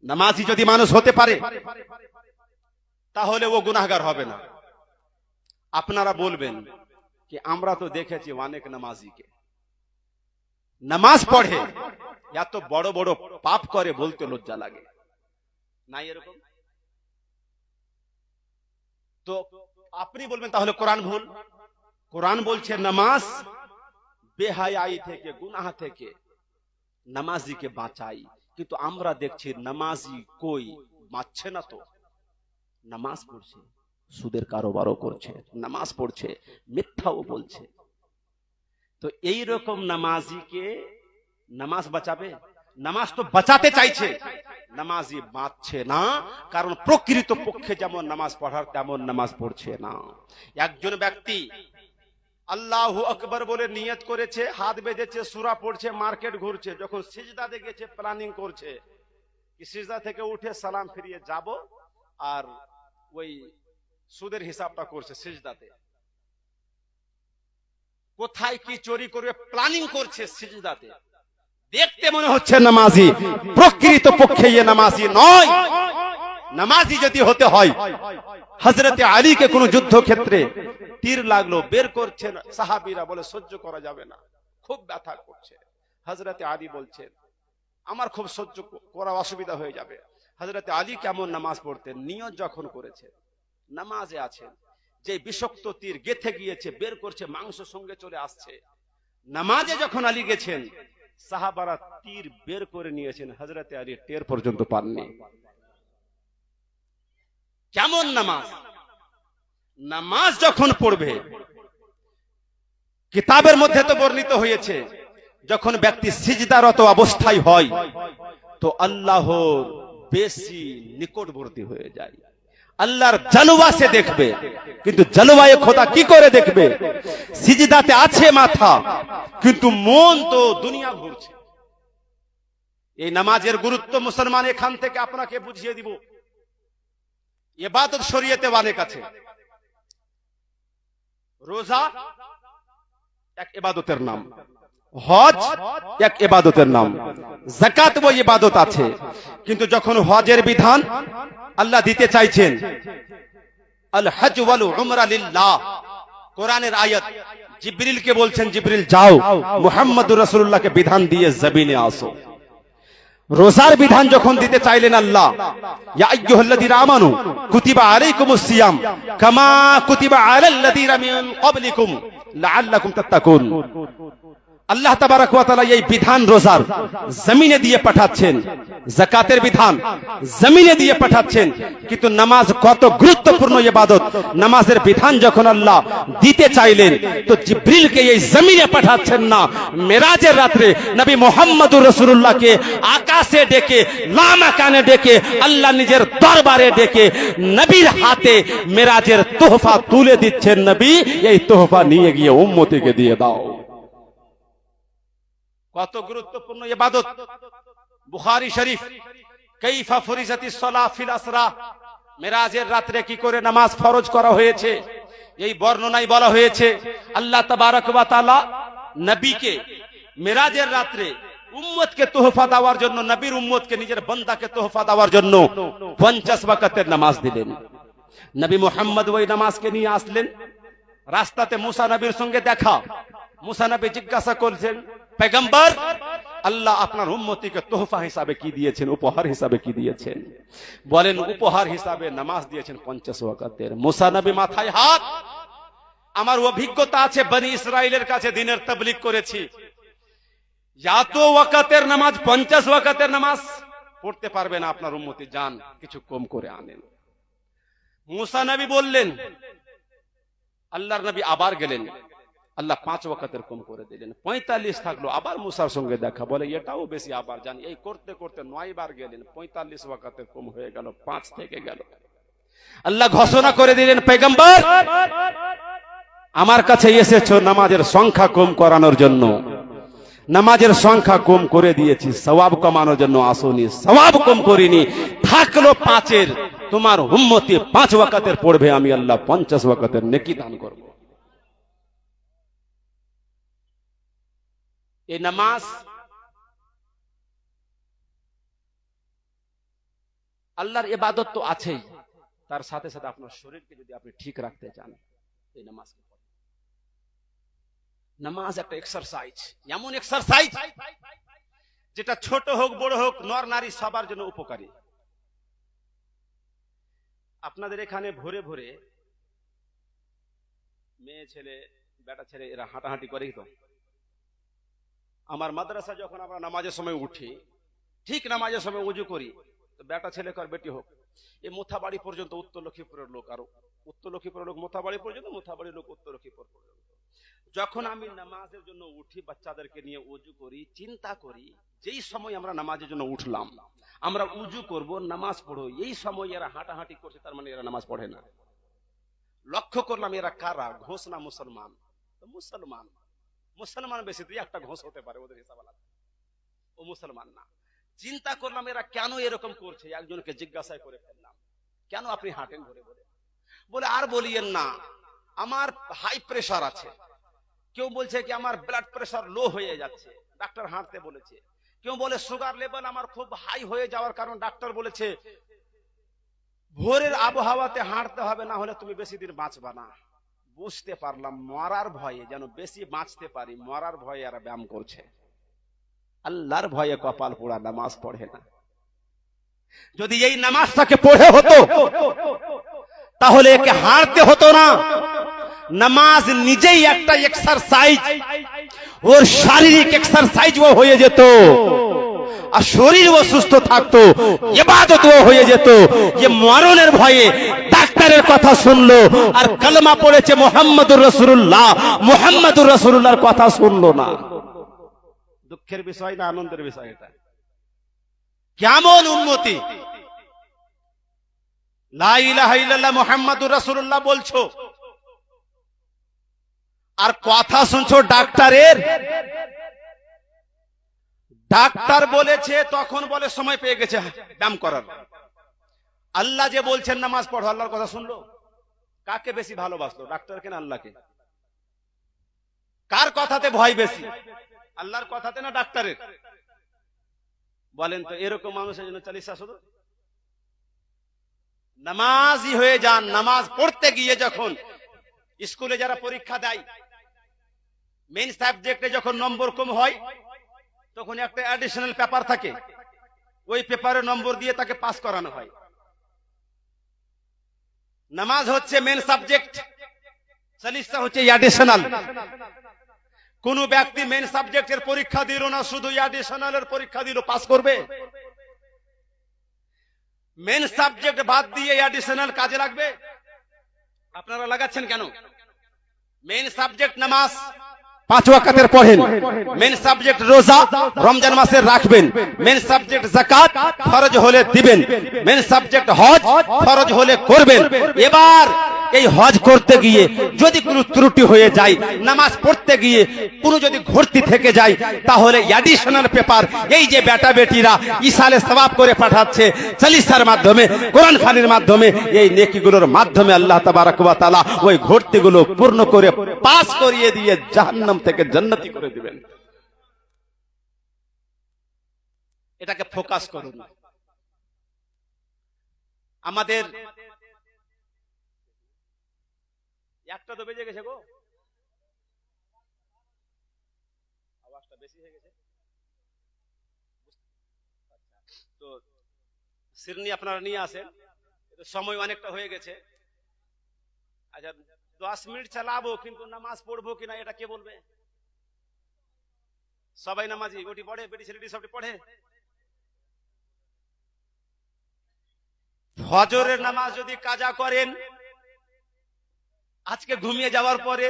নামাজি যদি মানুষ হতে পারে তাহলে ও গুনাহগার হবে না। আপনারা বলবেন কি আমরা তো দেখেছি অনেক নামাজিকে নামাজ পড়ে এত বড় বড় পাপ করে, বলতে লজ্জা লাগে না এরকম? তো আপনি বলবেন তাহলে কোরআন ভুল। কোরআন বলছে নামাজ বেহায়াই থেকে, গুনাহ থেকে নামাজিকে বাঁচাই, কিন্তু আমরা দেখছি নামাজি কই বাঁচছে না, তো নামাজ পড়ছে, সুদের কারোবারও করছে, নামাজ পড়ছে, মিথ্যাও বলছে। তো এই রকম নামাজিকে নামাজ বাঁচাবে? নামাজ তো বাঁচাতে চাইছে, নামাজি বাঁচছে না, কারণ প্রকৃত পক্ষে যেমন নামাজ পড়ার তেমন নামাজ পড়ছে না। একজন ব্যক্তি আল্লাহু আকবার বলে নিয়ত করেছে, হাত বেঁধেছে, সূরা পড়ছে, মার্কেট ঘুরছে, যখন সিজদাতে গেছে প্ল্যানিং করছে কি সিজদা থেকে উঠে সালাম ফিরিয়ে যাব, আর ওই সুদের হিসাবটা করছে সিজদাতে। কোথায় কি চুরি করবে প্ল্যানিং করছে সিজদাতে। দেখতে মনে হচ্ছে নামাজি, প্রকৃত পক্ষে এ নামাজি নয়। নামাজি যদি হতে হয়, হযরতে আলীকে কোন যুদ্ধ ক্ষেত্রে তীর লাগলো, বের করছেন সাহাবীরা, বলে সহ্য করা যাবে না, খুব ব্যথা করছে। হযরতে আলী বলছেন আমার খুব সহ্য করা অসুবিধা হয়ে যাবে। হযরতে আলী কেমন নামাজ পড়তেন, নিয়ত যখন করেছে নামাজে আছেন, যে বিষাক্ত তীর গেথে গিয়েছে, বের করছে, মাংস সঙ্গে চলে আসছে। নামাজে যখন আলী গেছেন, সাহাবারা তীর বের করে নিয়েছেন, হযরতে আলী টের পর্যন্ত পাননি। কেমন নামাজ! নামাজ যখন পড়বে, কিতাবের মধ্যে তো বর্ণিত হয়েছে, যখন ব্যক্তি সিজদারত অবস্থায় হয় তো আল্লাহর বেশি নিকটবর্তী হয়ে যায়, আল্লাহর জালওয়া সে দেখবে। কিন্তু জালওয়ায়ে খোদা কি করে দেখবে? সিজদাতে আছে মাথা, কিন্তু মন তো দুনিয়া ঘুরছে। এই নামাজের গুরুত্ব মুসলমান এখান থেকে আপনাকে বুঝিয়ে দিব। ইবাদত শরীয়তে অনেক আছে। রোজা এক ইবাদতের নাম, হজ এক ইবাদতের নাম, যাকাত ও ইবাদত আছে। কিন্তু যখন হজের বিধান আল্লাহ দিতে চাইছেন, আল হজ ওয়াল উমরা লিল্লাহ, কোরআনের আয়াত, জিবরিলকে বলছেন জিবরিল যাও মুহাম্মদুর রাসূলুল্লাহকে বিধান দিয়ে জমিনে আসো। রোজার বিধান যখন দিতে চাইলেন আল্লাহ, ইয়া আইয়ুহাল্লাযীনা আমানু কুতিবা আলাইকুমুস সিয়াম কামা কুতিবা আলাল্লাযীনা মিন ক্বাবলিকুম লাআল্লাকুম তাত্তাকুন। আল্লাহ তাবারক ওয়া তাআলা এই বিধান রোজার জমিনে দিয়ে পাঠাচ্ছেন, যাকাতের বিধান জমিনে দিয়ে পাঠাচ্ছেন। কিন্তু নামাজ কত গুরুত্বপূর্ণ ইবাদত, নামাজের বিধান যখন আল্লাহ দিতে চাইলেন তো জিবরিলকে এই জমিনে পাঠাচ্ছেন না, মেরাজের রাতে নবী মুহাম্মদুর রাসূলুল্লাহকে আকাশে ডেকে, লামাকানে ডেকে, আল্লাহ নিজের দরবারে ডেকে নবীর হাতে মেরাজের তোহফা তুলে দিচ্ছেন, নবী এই তোহফা নিয়ে গিয়ে উম্মতিকে দিয়ে দাও। কত গুরুত্বপূর্ণ ইবাদত। বুখারী শরীফ, কাইফা ফরিজাতিস সালাহ ফিল আসরা, মেরাজের রাতে কি করে নামাজ ফরজ করা হয়েছে এই বর্ণনায় বলা হয়েছে। আল্লাহ তাবারক ওয়া তাআলা নবীকে মেরাজের রাতে উম্মতকে তোহফা দেওয়ার জন্য, নবীর উম্মতকে নিজের বান্দাকে তোহফা দেওয়ার জন্য 50 ওয়াক্তের নামাজ দিলেন। নবী মুহাম্মদ ওই নামাজকে নিয়ে আসলেন। রাস্তাতে মুসা নবীর সঙ্গে দেখা, মুসা নবী জিজ্ঞাসা করছেন, পয়গম্বর আল্লাহ আপনার উম্মতিকে তোহফা হিসাবে কি দিয়েছেন, উপহার হিসাবে কি দিয়েছেন? বলেন উপহার হিসাবে নামাজ দিয়েছেন 50 ওয়াক্তের। মুসা নবী মাথায় হাত, আমার অভিজ্ঞতা আছে, বনি ইসরাইলের কাছে দিনের তাবলীগ করেছি, এত ওয়াক্তের নামাজ, 50 ওয়াক্তের নামাজ পড়তে পারবে না আপনার উম্মতি, যান কিছু কম করে আনেন। মুসা নবী বললেন, আল্লাহর নবী আবার গেলেন, আল্লাহ 5 ওয়াক্তের কম করে দিলেন, 45 থাকলো। আবার মুসার সঙ্গে দেখা, বলে এটাও বেশি, আবার জানি। এই করতে করতে 9 বার গেলেন, 45 ওয়াক্তের কম হয়ে গেল, 5 থেকে গেল। আল্লাহ ঘোষণা করে দিলেন, পয়গম্বর আমার কাছে এসেছো নামাজের সংখ্যা কম করানোর জন্য, নামাজের সংখ্যা কম করে দিয়েছি, সওয়াব কমানোর জন্য আসোনি, সওয়াব কম করিনি। থাকলো 5-এর, তোমার উম্মতি 5 ওয়াক্তের পড়বে, আমি আল্লাহ 50 ওয়াক্তের নেকি দান করব। এই নামাজ আল্লাহর ইবাদত তো আছেই, তার সাথে সাথে আপনার শরীরকে যদি আপনি ঠিক রাখতে চান, এই নামাজ নামাজ একটা এক্সারসাইজ, এমন এক্সারসাইজ যেটা ছোট হোক বড় হোক, নর নারী সবার জন্য উপকারী। আপনাদের এখানে ভোরে ভোরে মেয়ে ছেলে, বেটা ছেলে এরা হাঁটাহাঁটি করে। তো আমার মাদ্রাসা যখন আমরা নামাজের সময় উঠি, ঠিক নামাজের সময় উজু করি, তো বেটা ছেলে কর বেটি হোক, এই মোথাবাড়ি পর্যন্ত উত্তর লক্ষ্মীপুরের লোক আর উত্তর লক্ষ্মীপুর লোক মোথাবাড়ি পর্যন্ত, মোথাবাড়ি লোক উত্তর লক্ষ্মীপুর পর্যন্ত। যখন আমি নামাজের জন্য উঠি, বাচ্চাদেরকে নিয়ে উজু করি, চিন্তা করি যেই সময় আমরা নামাজের জন্য উঠলাম, আমরা উজু করব, নামাজ পড়ো, এই সময় এরা হাঁটাহাঁটি করছে, তার মানে এরা নামাজ পড়ে না। লক্ষ্য করলাম এরা কারা, ঘোষ না মুসলমান? মুসলমান। মুসলমান বেশি, তুই একটা ঘোষ হতে পারে ওদের হিসাব আলাদা, ও মুসলমান না। চিন্তা করলাম এরা কেন এরকম করছে, একজনকে জিজ্ঞাসা করে ফেললাম, কেন আপনি হাঁটেন ঘুরে ঘুরে? বলে আর বলিয়েন না, আমার হাই প্রেসার আছে। কেউ বলছে কি আমার ব্লাড প্রেসার লো হয়ে যাচ্ছে, ডাক্তার হাঁটতে বলেছে। কেউ বলে সুগার লেভেল আমার খুব হাই হয়ে যাওয়ার কারণ ডাক্তার বলেছে ভোরের আবহাওয়াতে হাঁটতে হবে, না হলে তুমি বেশি দিন বাঁচবা না। বুঝতে পারলাম মরার ভয়ে, যেন বেশি বাঁচতে পারি, মরার ভয়ে এরা ব্যায়াম করছে। আল্লাহর ভয়ে কপাল পোড়া, নামাজ পড়ে না। যদি এই নামাজটাকে পড়ে হতো তাহলে একে হাঁটতে হতো না। নামাজ নিজেই একটা এক্সারসাইজ, ওর শারীরিক এক্সারসাইজ ও হয়ে যেত, আর শরীরও সুস্থ থাকতো, ইবাদতও হয়ে যেত। যে মরণের ভয়ে ডাক্তারের কথা শুনলো আর কালেমা পড়েছে মুহাম্মাদুর রাসূলুল্লাহ, মুহাম্মাদুর রাসূলুল্লাহর কথা শুনলো না। দুঃখের বিষয় না আনন্দের বিষয়? এটা কেমন উন্নতি! লা ইলাহা ইল্লাল্লাহ মুহাম্মাদুর রাসূলুল্লাহ বলছো আর কথা শুনছো ডাক্তারের। ডাক্তার বলেছে, তখন বলে সময় পেয়ে গেছে ব্যায়াম করার। আল্লাহ যে বলছেন নামাজ পড়ো, আল্লাহর কথা শুনলো? কাকে বেশি ভালোবাসলো, ডাক্তারকে না আল্লাহকে? কার কথাতে ভয় বেশি, আল্লাহর কথাতে না ডাক্তারের? বলেন তো, এরকম মানুষের জন্য চালিসা শুধু নামাজই হয়ে যান। নামাজ পড়তে গিয়ে যখন স্কুলে যারা পরীক্ষা দেয়, মেইন সাবজেক্টে যখন নম্বর কম হয়, তখন একটা অ্যাডিশনাল পেপার থাকে, ওই পেপারে নম্বর দিয়ে তাকে পাস করানো হয়। নামাজ হচ্ছে মেইন সাবজেক্ট, চালিসা হচ্ছে অ্যাডিশনাল। কোন ব্যক্তি মেইন সাবজেক্টের পরীক্ষা দিল না, শুধু অ্যাডিশনালের পরীক্ষা দিল, পাস করবে? মেইন সাবজেক্ট বাদ দিয়ে অ্যাডিশনাল কাজে লাগবে? আপনারা লাগাচ্ছেন কেন? মেইন সাবজেক্ট নামাজ 5 ওয়াক্তের পড়েন, মেইন সাবজেক্ট রোজা রমজান মাসে রাখবেন, মেইন সাবজেক্ট যাকাত ফরজ হলে দিবেন, মেইন সাবজেক্ট হজ ফরজ হলে করবেন। এবার এই হজ করতে গিয়ে যদি কোনো ত্রুটি হয়ে যায়, নামাজ পড়তে গিয়ে কোনো যদি ঘাটতি থেকে যায়, তাহলে অ্যাডিশনাল পেপার এই যে বেটা বেটিরা ইসালে সওয়াব করে পাঠাচ্ছে চালিসার মাধ্যমে, কোরআন খানির মাধ্যমে, এই নেকিগুলোর মাধ্যমে আল্লাহ তাবারক ওয়া তাআলা ওই ঘাটতিগুলো পূর্ণ করে পাস করিয়ে দিয়ে জাহান্নাম থেকে জান্নাতি করে দিবেন। এটাকে ফোকাস করুন। আমাদের একটা তো বেজে গেছে গো, আওয়াজটা বেশি হয়ে গেছে। তো সিরনি আপনারা নিয়ে আসেন, সময় অনেকটা হয়ে গেছে। আচ্ছা 10 মিনিট চালাবো, কিন্তু নামাজ পড়বো কিনা এটা কে বলবে? সবাই নামাজি, ওটি পড়ে, বেটি ছেলেটি সবটি পড়ে। ফজরের নামাজ যদি কাজা করেন আজকে ঘুমিয়ে যাওয়ার পরে,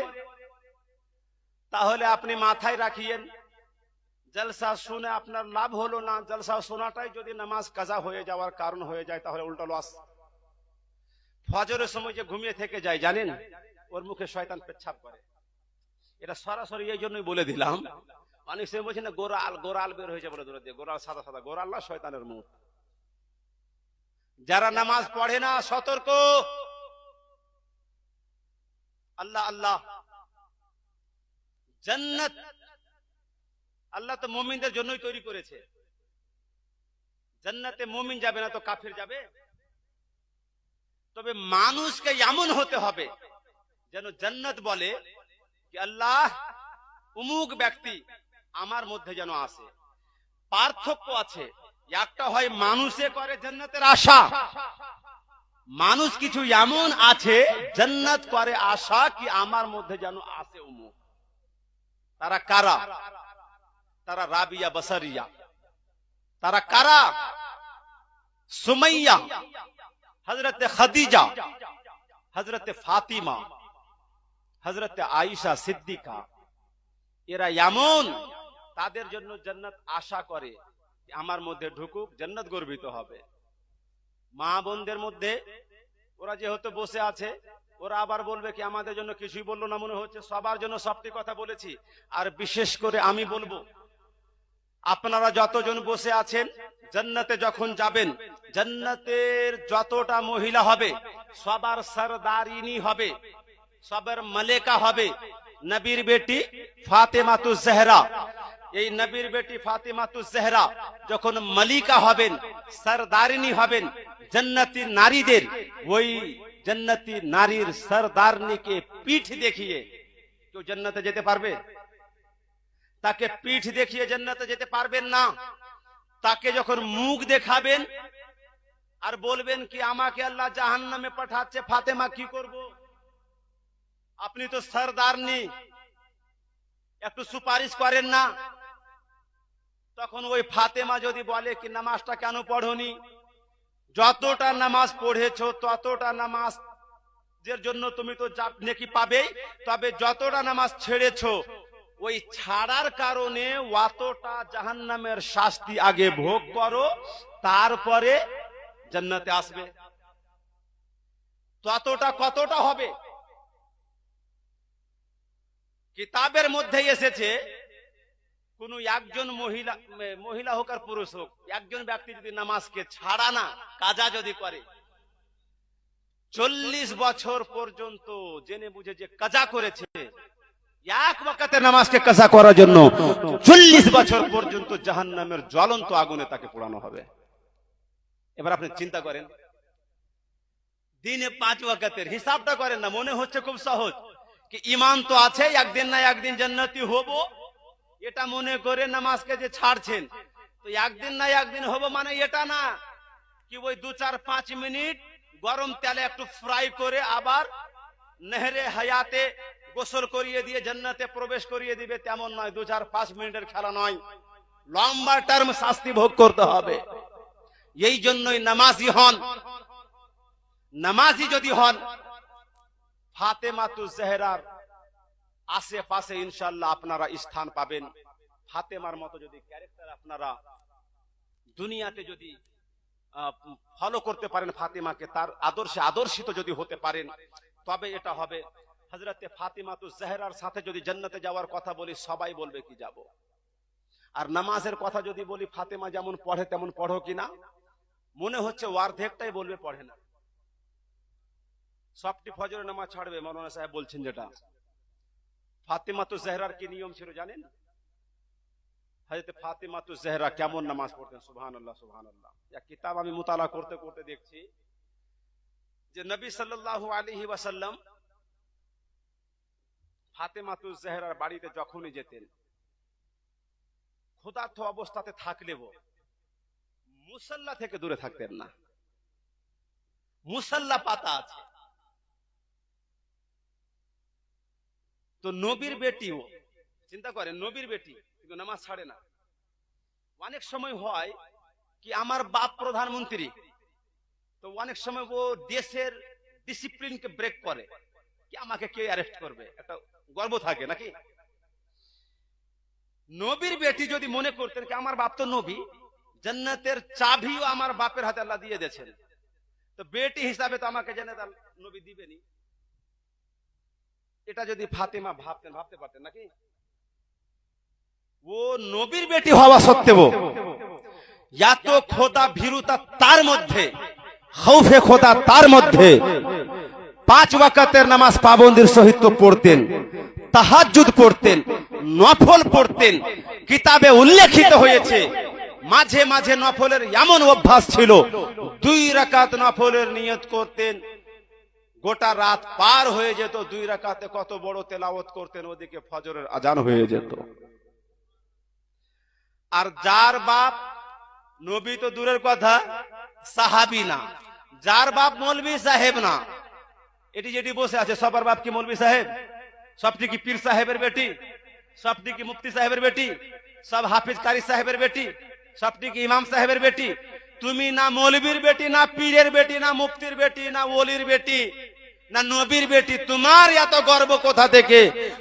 তাহলে আপনি মাথায় রাখিয়েন, জলসা শুনে আপনার লাভ হলো না, জলসা শোনাটাই যদি নামাজ কাজা হয়ে যাওয়ার কারণ হয়ে যায়, তাহলে উল্টো লস। ফজরের সময় যে ঘুমিয়ে থেকে যায়, জানেন ওর মুখে শয়তান পেচ্ছাপ করে। এটা সরাসরি এই জন্যই বলে দিলাম। অনেক সময় বলছেন না গোরাল, গোরাল বের হয়েছে বলে দূরে দিয়ে, গোরাল সাদা সাদা, গোরাল না, শয়তানের মুখ। যারা নামাজ পড়ে না সতর্ক। আল্লাহ আল্লাহ, জান্নাত আল্লাহ তো মুমিনদের জন্যই তৈরি করেছে। জান্নাতে মুমিন যাবে না তো কাফির যাবে? তবে মানুষকে এমন হতে হবে যেন জান্নাত বলে যে আল্লাহ অমুক ব্যক্তি আমার মধ্যে যেন আসে। পার্থক্য আছে, একটা হয় মানুষে করে জান্নাতের আশা, মানুষ কিছু এমন আছে জান্নাত করে আশা কি আমার মধ্যে যেন আসে অমুক। তারা কারা? তারা রাবিয়া বসরিয়া। তারা কারা? সুমাইয়া, হযরত খাদিজা, হযরতে ফাতিমা, হযরতে আয়েশা সিদ্দিকা, এরা এমন তাদের জন্য জান্নাত আশা করে আমার মধ্যে ঢুকুক, জান্নাত গর্বিত হবে। মা বোনদের মধ্যে ওরা যেহেতু বসে আছে, ওরা আবার বলবে কি আমাদের জন্য কিছুই বললো না, মনে হচ্ছে সবার জন্য সবটি কথা বলেছি। আর বিশেষ করে আমি বলবো, আপনারা যতজন বসে আছেন জান্নাতে যখন যাবেন, জান্নাতের যতটা মহিলা হবে সবার সরদারিনী হবে, সবার মালেকা হবে নবীর বেটি ফাতেমাতুজ জাহরা। এই নবীর বেটি ফাতেমাতুজ জাহরা যখন মালিকা হবেন, সরদারিনী হবেন জান্নাতি নারীদের, ওই জান্নাতি নারীর সরদারনিকে পিঠ দেখিয়ে কেউ জান্নাতে যেতে পারবে? তাকে পিঠ দেখিয়ে জান্নাতে যেতে পারবেন না। তাকে যখন মুখ দেখাবেন আর বলবেন কি আমাকে আল্লাহ জাহান্নামে পাঠাচ্ছে, ফাতেমা কি করব? আপনি তো সরদারনি, একটু সুপারিশ করেন না? তখন ওই ফাতেমা যদি বলে কি নামাজটা কেন পড়োনি? যতটা নামাজ পড়েছো ততটা নামাজ এর জন্য তুমি তো নেকি পাবে, তবে যতটা নামাজ ছেড়েছো ওই ছাড়ার কারণে অতটা জাহান্নামের শাস্তি আগে ভোগ করো, তারপরে জান্নাতে আসবে। ততটা কতটা হবে? কিতাবের মধ্যে এসেছে কোন একজন মহিলা হোক আর পুরুষ হোক, একজন ব্যক্তি যদি নামাজকে ছাড়া না কাজা যদি করে, 40 বছর পর্যন্ত জেনে বুঝে যে কাজা করেছে, এক ওয়াক্তে নামাজকে কাজা করার জন্য 40 বছর পর্যন্ত জাহান্নামের জ্বলন্ত আগুনে তাকে পোড়ানো হবে। এবার আপনি চিন্তা করেন, দিনে 5 ওয়াক্তের হিসাবটা করেন না, মনে হচ্ছে খুব সহজ কি ইমান তো আছে, একদিন না একদিন জান্নাতি হব, এটা মনে করে নামাজকে যে ছাড়ছেন, তো একদিন না একদিন হব মানে এটা না কি ওই 2-4-5 মিনিট গরম তেলে একটু ফ্রাই করে আবার নেহরে হায়াতে গোসল করিয়ে দিয়ে জান্নাতে প্রবেশ করিয়ে দিবে, তেমন নয়। 2-4-5 মিনিটের খেলা নয়, লম্বা টার্ম শাস্তি ভোগ করতে হবে। এই জন্যই নামাজি হন, নামাজি যদি হন ফাতেমাতুজ জাহরার আশেপাশে ইনশাআল্লাহ আপনারা স্থান পাবেন। ফাতেমার মতো যদি ক্যারেক্টার আপনারা দুনিয়াতে যদি ফলো করতে পারেন, ফাতেমাকে তার আদর্শে আদর্শিত যদি হতে পারেন, তবে এটা হবে। হযরতে ফাতেমাতুজ জাহরার সাথে যদি জান্নাতে যাওয়ার কথা বলি, সবাই বলবে কি যাব। আর নামাজের কথা যদি বলি, ফাতেমা যেমন পড়ে তেমন পড়ো কিনা, মনে হচ্ছে অর্ধেকটাই বলবে পড়ে না। সবটি ফজরের নামাজ ছাড়বে, মাওলানা সাহেব বলছেন যেটা। ফাতেমাতুজ জাহরার কি নিয়ম ছিল জানেন? হযরতে ফাতেমাতুজ জাহরা কেমন নামাজ পড়তেন, সুবহানাল্লাহ সুবহানাল্লাহ। এক কিতাব আমি মুতালা করতে করতে দেখছি যে নবী সাল্লাল্লাহু আলাইহি ওয়াসাল্লাম ফাতেমাতুজ জাহরার বাড়িতে যখনই যেতেন, ক্ষুধার্ত অবস্থাতে থাকলেও মুসাল্লা থেকে দূরে থাকতেন না। মুসাল্লা পাতা আছে তো নবীর বেটিও, চিন্তা করেন, নবীর বেটি কিন্তু নামাজ ছাড়ে না। অনেক সময় হয় কি আমার বাপ প্রধানমন্ত্রী, তো অনেক সময় ও দেশের ডিসিপ্লিনকে ব্রেক করে কি আমাকে কে অ্যারেস্ট করবে, একটা গর্ব থাকে নাকি। নবীর বেটি যদি মনে করতেন কি আমার বাপ তো নবী, জান্নাতের চাবিও আমার বাপের হাতে আল্লাহ দিয়ে দিয়েছেন, তো বেটি হিসাবে তো আমাকে জান্নাত নবী দিবেনি, এটা যদি ফাতেমা ভাবতে পারতেন নাকি। ও নবীর বেটি হওয়া সত্ত্বেও এত খোদা ভীরুতা তার মধ্যে, খৌফে খোদা তার মধ্যে 5 ওয়াক্তের নামাজ পাবন্দির সহিত পড়তেন, তাহাজ্জুদ পড়তেন, নফল পড়তেন। কিতাবে উল্লেখিত হয়েছে মাঝে মাঝে নফলের এমন অভ্যাস ছিল 2 রাকাত নফলের নিয়ত করতেন, গোটা রাত পার হয়ে যেত, 2 রাকাতে কত বড় তেলাওয়াত করতেন, ওদিকে ফজরের আজান হয়ে যেত। আর যার বাপ নবী তো দূরের কথা, সাহাবী না, যার বাপ মৌলভী সাহেব না, এটি যেটি বসে আছে সবার বাপ কি মৌলভী সাহেব? সবটি কি পীর সাহেবের বেটি? সবটি কি মুফতি সাহেবের বেটি? সব হাফিজ কারি সাহেবের বেটি? সবটি কি ইমাম সাহেবের বেটি? তুমি না মৌলভীর বেটি, না পীরের বেটি, না মুফতির বেটি, না ওলির বেটি, না নবীর বেটি? তোমার এত গর্ব কোথা থেকে?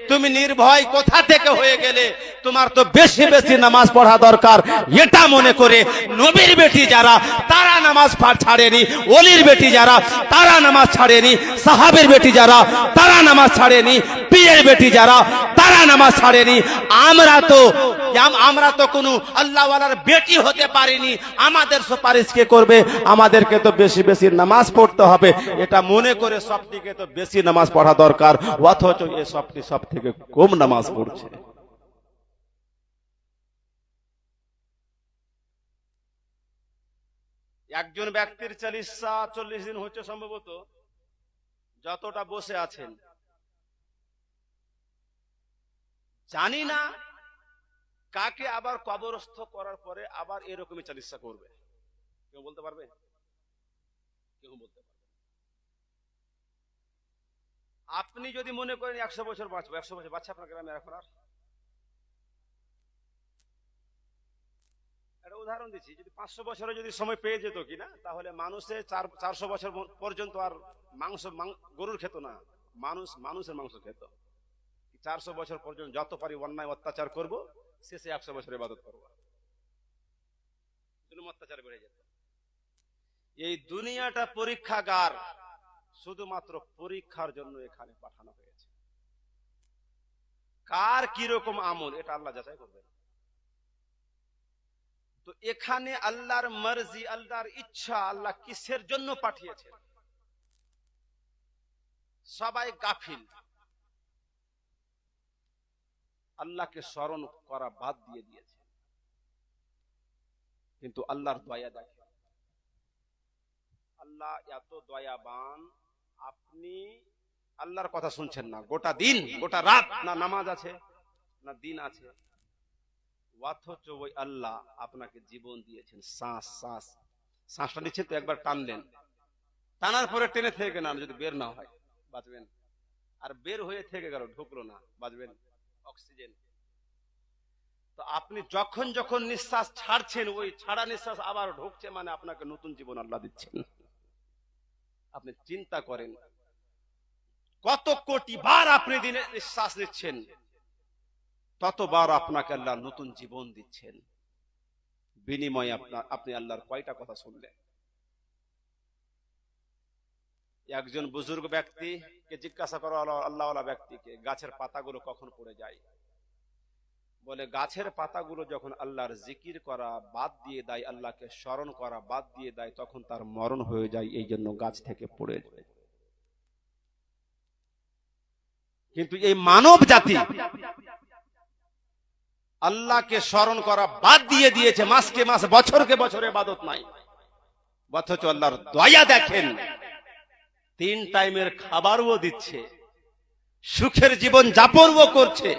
তুমি নির্ভয় কোথা থেকে হয়ে গেলে? তোমার তো বেশি বেশি নামাজ পড়া দরকার। এটা মনে করে নবীর বেটি যারা, তারা নামাজ ছাড়েনি। ওলির বেটি যারা, তারা নামাজ ছাড়েনি। সাহাবের বেটি যারা, তারা নামাজ ছাড়েনি। পীরের বেটি যারা, তারা নামাজ ছাড়েনি। আমরা তো কোনো আল্লাহওয়ালার বেটি হতে পারিনি। আমাদের সুপারিশ কে করবে? আমাদেরকে তো বেশি বেশি নামাজ পড়তে হবে। এটা মনে করে সব থেকে তো বেশি নামাজ পড়া দরকার, অথচ এ সবটি সব থেকে কম নামাজ পড়ছে। একজন ব্যক্তির 40 দিন হচ্ছে সম্ভবত, যতটা বসে আছেন জানি না কাকে আবার কবরস্থ করার পরে আবার এরকমই চালিসা করবে। কেউ বলতে পারবে? কেউ বলতে পারবে? আপনি যদি মনে করেন 100 বছর বাঁচবো, 100 বছর বাচ্চা আপনার গ্রামে এখন আর? একটা উদাহরণ দিচ্ছি, যদি 500 বছরে যদি সময় পেয়ে যেত কিনা, তাহলে মানুষে 400 বছর পর্যন্ত আর গরুর খেত না, মানুষের মাংস খেত। 400 বছর পর্যন্ত যত পারি অন্যায় অত্যাচার করব, শেষে 100 বছর ইবাদত করবো, অত্যাচার বেড়ে যেত। এই দুনিয়াটা পরীক্ষাগার, শুধুমাত্র পরীক্ষার জন্য এখানে পাঠানো হয়েছে। কার কিরকম আমল এটা আল্লাহ যাচাই করবেন। তো এখানে আল্লাহর মর্জি, আল্লাহর ইচ্ছা, আল্লাহ কিসের জন্য পাঠিয়েছেন? সবাই গাফিল, আল্লাহকে স্মরণ করা বাদ দিয়ে দিয়েছে। কিন্তু আল্লাহর দয়া দেখে, আল্লাহ এত দয়াবান, আপনি আল্লাহর কথা শুনছেন না, গোটা দিন গোটা রাত না নামাজ আছে না দিন আছে, অথচ ওই আল্লাহ আপনাকে জীবন দিয়েছেন। শ্বাসটা নিচ্ছেন তো একবার টানলেন, টানার পরে টেনে থেকে না, যদি বের না হয় বাঁচবেন, আর বের হয়ে থেকে গেল ঢুকলো না, বাঁচবেন? অক্সিজেন। তো আপনি যখন যখন নিঃশ্বাস ছাড়ছেন, ওই ছাড়া নিঃশ্বাস আবার ঢুকছে, মানে আপনাকে নতুন জীবন আল্লাহ দিচ্ছেন। আপনি চিন্তা করেন, কত কোটি বার আপনি দিনে নিঃশ্বাস নিচ্ছেন, ততবার আপনাকে আল্লাহ নতুন জীবন দিচ্ছেন। বিনিময়ে আপনি আল্লাহর কয়টা কথা শুনলেন? একজন বুজুর্গ ব্যক্তিকে জিজ্ঞাসা করা হলো, আল্লাহওয়ালা ব্যক্তিকে, গাছের পাতাগুলো কখন পড়ে যায়? বলে, গাছের পাতাগুলো যখন আল্লাহর জিকির করা বাদ দিয়ে দেয়, আল্লাহকে স্মরণ করা বাদ দিয়ে দেয়, তখন তার মরণ হয়ে যায়, এই জন্য গাছ থেকে পড়ে যায়। কিন্তু এই মানব জাতি আল্লাহকে স্মরণ করা বাদ দিয়ে দিয়েছে, মাসকে মাস বছরকে বছর ইবাদত নাই। অথচ আল্লাহর দয়া দেখেন, 3 টাইমের খাবারও দিচ্ছে, সুখের জীবন যাপনও করছে,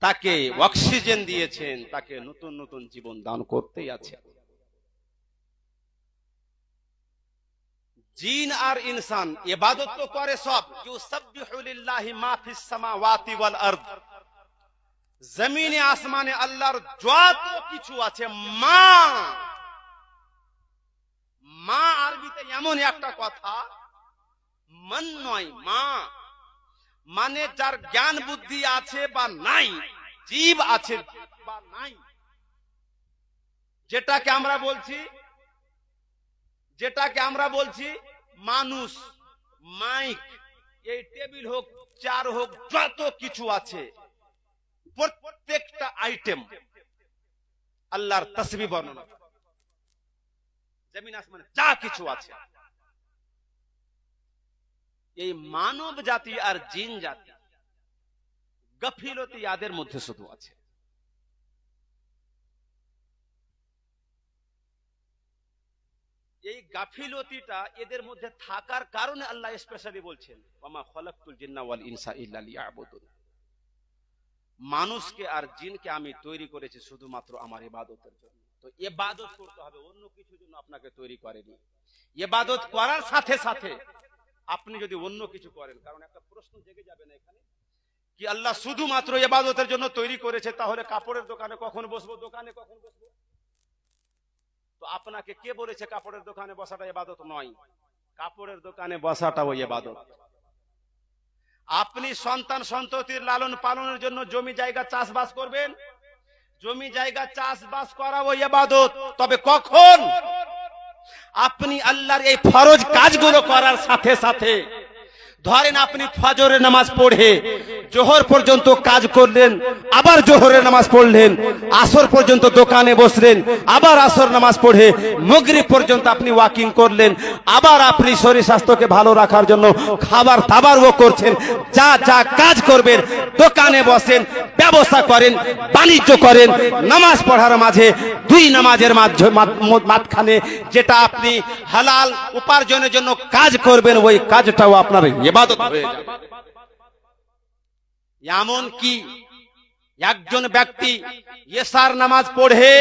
তাকে অক্সিজেন দিয়েছেন, তাকে নতুন নতুন জীবন দান করতেই আছে। জিন আর ইনসান ইবাদত তো করে সব, ইউসাব্বিহু লিল্লাহি মা ফিস সামাওয়াতি ওয়াল আরদ, জমিনে আসমানে আল্লাহর যত কিছু আছে। মা আরবিতে এমন একটা কথা, মন নয়, মা মানে যার জ্ঞান বুদ্ধি আছে বা নাই, জীব আছে বা নাই, যেটাকে আমরা বলছি মানুষ, মাইক, এই টেবিল হোক, চেয়ার হোক, যত কিছু আছে, প্রত্যেকটা আইটেম আল্লাহর তাসবিহ বর্ণনা, জমিন আসমানে যা কিছু আছে। এই মানব জাতি আর জিন জাতি গাফিলতি ইয়াদের মধ্যে শুধু আছে। এই গাফিলতিটা এদের মধ্যে থাকার কারণে আল্লাহ স্পেশালি বলছেন, ওয়ামা খালাকতুল জিন্না ওয়াল ইনসা ইল্লা লিয়াবুদুন, মানুষকে আর জিনকে আমি তৈরি করেছি শুধুমাত্র আমার ইবাদতের জন্য। তো ইবাদত করতে হবে, অন্য কিছুর জন্য আপনাকে তৈরি করেনি। ইবাদত করার সাথে সাথে আপনি যদি অন্য কিছু করেন, কারণ একটা প্রশ্ন জেগে যাবে না এখানে, কি আল্লাহ শুধুমাত্র ইবাদতের জন্য তৈরি করেছে, তাহলে কাপড়ের দোকানে কখন বসবো, দোকানে কখন বসবো? তো আপনাকে কে বলেছে কাপড়ের দোকানে বসাটা ইবাদত নয়? কাপড়ের দোকানে বসাটা ওই ইবাদত। আপনি সন্তান সন্ততির লালন পালনের জন্য জমি জায়গা চাষবাস করবেন, জমি জায়গা চাষবাস করা ওই ইবাদত। তবে কখন? আপনি আল্লাহর এই ফরজ কাজগুলো করার সাথে সাথে, ধরেন আপনি ফজরের নামাজ পড়ে জোহর পর্যন্ত কাজ করলেন, আবার জোহরের নামাজ পড়লেন, আসর পর্যন্ত দোকানে বসলেন, আবার আসর নামাজ পড়ে মাগরিব পর্যন্ত আপনি ওয়াকিং করলেন, আবার আপনি শরীর স্বাস্থ্যকে ভালো রাখার জন্য খাবার দাবারও করছেন। যা যা কাজ করবেন, দোকানে বসেন, ব্যবসা করেন, বাণিজ্য করেন, নামাজ পড়ার মাঝে দুই নামাজের মাঝখানে যেটা আপনি হালাল উপার্জনের জন্য কাজ করবেন, ওই কাজটাও আপনার ইবাদত হয়ে যাবে। এমন কি একজন ব্যক্তি এশার নামাজ পড়ে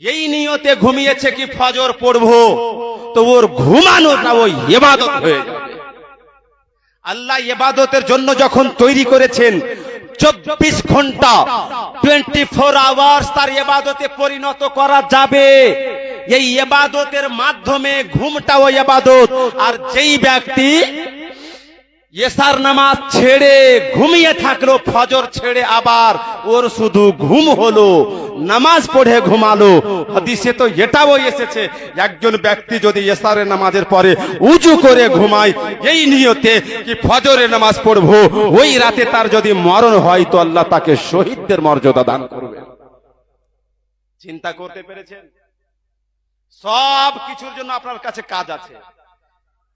এই নিয়তে ঘুমিয়েছে কি ফজর পড়বো, তো ওর ঘুমানোটা ওই ইবাদত হয়ে যাবে। আল্লাহ ইবাদতের জন্য যখন তৈরি করেছেন 24 ঘন্টা 24 আওয়ার্স তার ইবাদতে পরিণত করা যাবে। এই ইবাদতের মাধ্যমে ঘুমটাও ইবাদত। আর যেই ব্যক্তি এশার নামাজ ছেড়ে ঘুমিয়ে থাকলো, ফজর ছেড়ে আবার ওর শুধু ঘুম হলো, নামাজ পড়ে ঘুমালো। হাদিসে তো এটাও এসেছে, একজন ব্যক্তি যদি এশারের নামাজের পরে উজু করে ঘুমায় এই নিয়তে কি ফজরের নামাজ পড়বো, ওই রাতে তার যদি মরণ হয় তো আল্লাহ তাকে শহীদদের মর্যাদা দান করবে। চিন্তা করতে পেরেছেন? সব কিছুর জন্য আপনার কাছে কাজ আছে।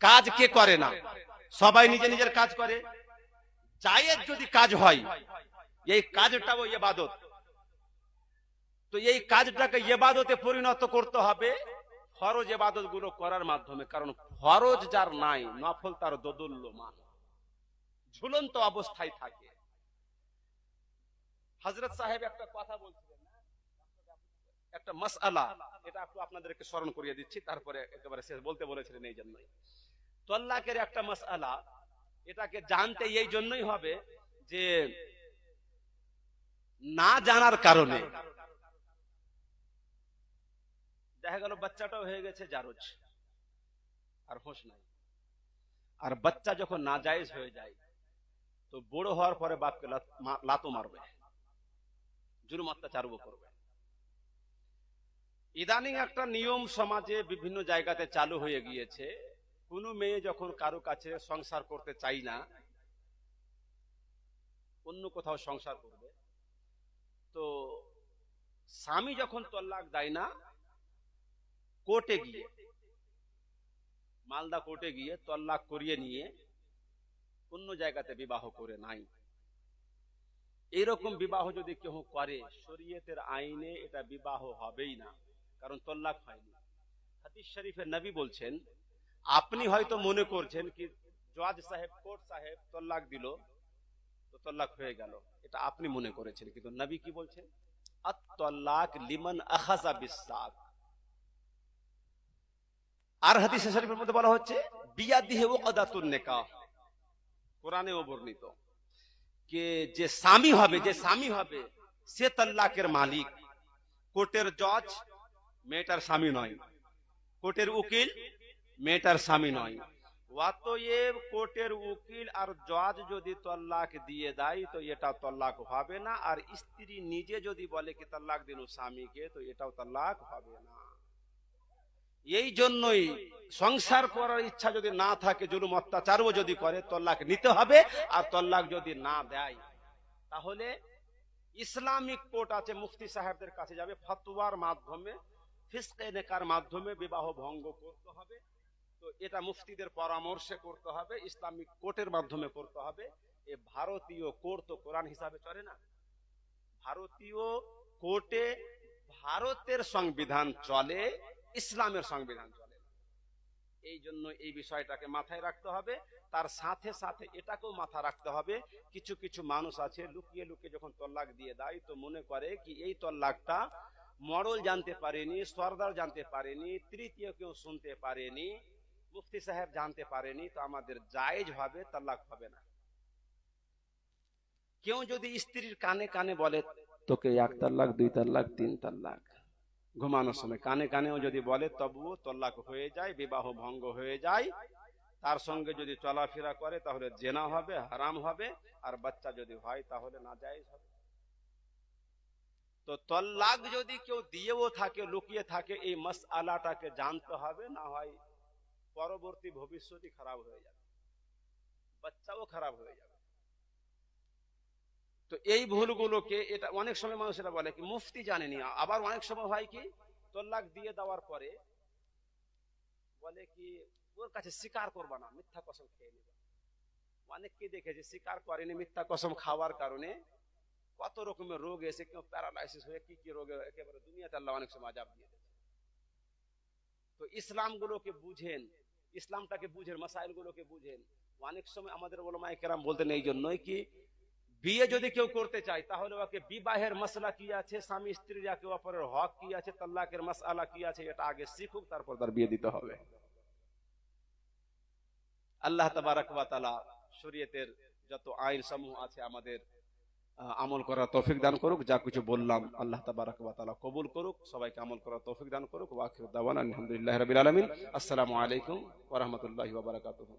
কাজ কে করে না? সবাই নিজে নিজের কাজ করে। জায়েজ যদি কাজ হয়, এই কাজটাও ইবাদত। তো এই কাজটাকে ইবাদতে পরিণত করতে হবে ফরজ ইবাদত গুলো করার মাধ্যমে। কারণ ফরজ যার নাই, নফল তার দোদুল্যমান, ঝুলন্ত অবস্থায় থাকে। হযরত সাহেব একটা কথা বলছিলেন, একটা মাসআলা, এটা একটু আপনাদেরকে স্মরণ করিয়ে দিচ্ছি, তারপরে একেবারে শেষ বলতে বলেছিলেন। এই জন্যই তল্লাকের একটা মাসআলা, এটাকে জানতে এই জন্যই হবে যে না জানার কারণে দেখা গেল বাচ্চাটাও হয়ে গেছে জারজ, আর হোশ নাই। আর বাচ্চা যখন নাজায়েজ হয়ে যায় তো বড় হওয়ার পরে বাপকে লাতো মারবে, জুলুম অত্যাচারও করবে। ইদানিং একটা নিয়ম সমাজে বিভিন্ন জায়গাতে চালু হয়ে গিয়েছে, কোন মেয়ে যখন কারো কাছে সংসার করতে চাই না, অন্য কোথাও সংসার করবে, তো স্বামী যখন তল্লাক দেয় না, কোর্টে গিয়ে, মালদা কোর্টে গিয়ে তল্লাক করিয়ে নিয়ে অন্য জায়গাতে বিবাহ করে নাই। এইরকম বিবাহ যদি কেউ করে, শরীয়তের আইনে এটা বিবাহ হবেই না, কারণ তল্লাক হয়নি। হাদিস শরীফে নবী বলছেন, আপনি হয়তো মনে করছেন কি জজ সাহেব, কোর্ট সাহেব তল্লাক দিল তো তল্লাক হয়ে গেল, এটা আপনি মনে করেছেন, কিন্তু নবী কি বলছেন? আত-তাল্লাক লিমান আখাযা বিস-সাক। আর হাদিস শরীফের মধ্যে বলা হচ্ছে বিয়াদিহি উকদাতুন নিকাহ, কোরআনেও বর্ণিত, যে যে স্বামী হবে সে তাল্লাকের মালিক। কোর্টের জজ মেয়েটার স্বামী নয়, কোর্টের উকিল মেয়েটার স্বামী নয়। অতএব কোর্টের উকিল আর জজ যদি তল্লাক দিয়ে দেয় তো এটা তল্লাক হবে না, আর স্ত্রী নিজে যদি বলে কি তল্লাক দিল স্বামীকে, তো এটাও তল্লাক হবে না। এই জন্যই সংসার করার ইচ্ছা যদি না থাকে, জুলুম অত্যাচারও যদি করে, তল্লাক নিতে হবে। আর তল্লাক যদি না দেয় তাহলে ইসলামিক কোর্ট আছে, মুফতি সাহেবদের কাছে যাবে, ফতোয়ার মাধ্যমে, ফিসকে নেকার মাধ্যমে বিবাহ ভঙ্গ করতে হবে। তো এটা মুফতিদের পরামর্শে করতে হবে, ইসলামিক কোর্টের মাধ্যমে করতে হবে। এ ভারতীয় কোর্ট তো কোরআন হিসাবে চলে না, ভারতীয় কোর্টে ভারতের সংবিধান চলে, ইসলামের সংবিধান চলে। এই জন্য এই বিষয়টাকে মাথায় রাখতে হবে। তার সাথে সাথে এটাকেও মাথা রাখতে হবে, কিছু কিছু মানুষ আছে লুকিয়ে লুকিয়ে যখন তল্লাক দিয়ে দেয় তো মনে করে কি এই তল্লাকটা মডল জানতে পারেনি, সরদার জানতে পারেনি, তৃতীয় কেউ শুনতে পারেনি, মুফতি সাহেব জানতে পারেনি, তো আমাদের জায়েজ হবে, তল্লাক হবে না। কেউ যদি স্ত্রীর কানে কানে বলে তোকে 1 তাল্লাক 2 তাল্লাক 3 তাল্লাক, ঘুমানোর সময় কানে কানেও যদি বলে তবুও তল্লাক হয়ে যায়, বিবাহ ভঙ্গ হয়ে যায়। তার সঙ্গে যদি চলাফেরা করে তাহলে জেনা হবে, হারাম হবে, আর বাচ্চা যদি হয় তাহলে নাজায়েজ হবে। তো তল্লাক যদি কেউ দিয়েও থাকে, লুকিয়ে থাকে, এই মাসআলাটাকে জানতে হবে, না হয় পরবর্তী ভবিষ্যৎই খারাপ হয়ে যাবে, বাচ্চাও খারাপ হয়ে যাবে। তো এই ভুলগুলোকে, এটা অনেক সময় মানুষ এটা বলে কি মুফতি জানেনি, আবার অনেক সময় হয় কি তল্লাক দিয়ে দেওয়ার পরে বলে কি ওর কাছে স্বীকার করবা না, মিথ্যা কসম খেয়ে নেবে। অনেককে দেখেছি স্বীকার করেনি, মিথ্যা কসম খাওয়ার কারণে কত রকমের রোগ এসে, কেউ প্যারালাইসিস হয়ে কি কি রোগে একেবারে দুনিয়াতে আল্লাহ অনেক সময় আযাব দিয়ে দেয়। তো ইসলাম গুলোকে বুঝেন, ইসলামটাকে বুঝেন, মাসাইল গুলোকে বুঝেন। অনেক সময় আমাদের উলামায়ে কেরাম বলতেন এই জন্যই কি বিয়ে যদি কেউ করতে চায় তাহলে ওকে বিবাহের মাসলা কি আছে, স্বামী স্ত্রীর একে অপরের হক কি আছে, তালাকের মাসআলা কি আছে, এটা আগে শিখুক, তারপর তার বিয়ে দিতে হবে। আল্লাহ তাবারক ওয়া তাআলা শরীয়তের যত আইন সমূহ আছে আমাদের আমল করার তৌফিক দান করুক। যা কিছু বললাম আল্লাহ তাবারক ওয়া তাআলা কবুল করুক, সবাইকে আমল করার তৌফিক দান করুক। ওয়া আখিরু দাওয়ানা আলহামদুলিল্লাহি রাব্বিল আলামিন। আসসালামু আলাইকুম ওয়া রাহমাতুল্লাহি ওয়া বারাকাতুহু।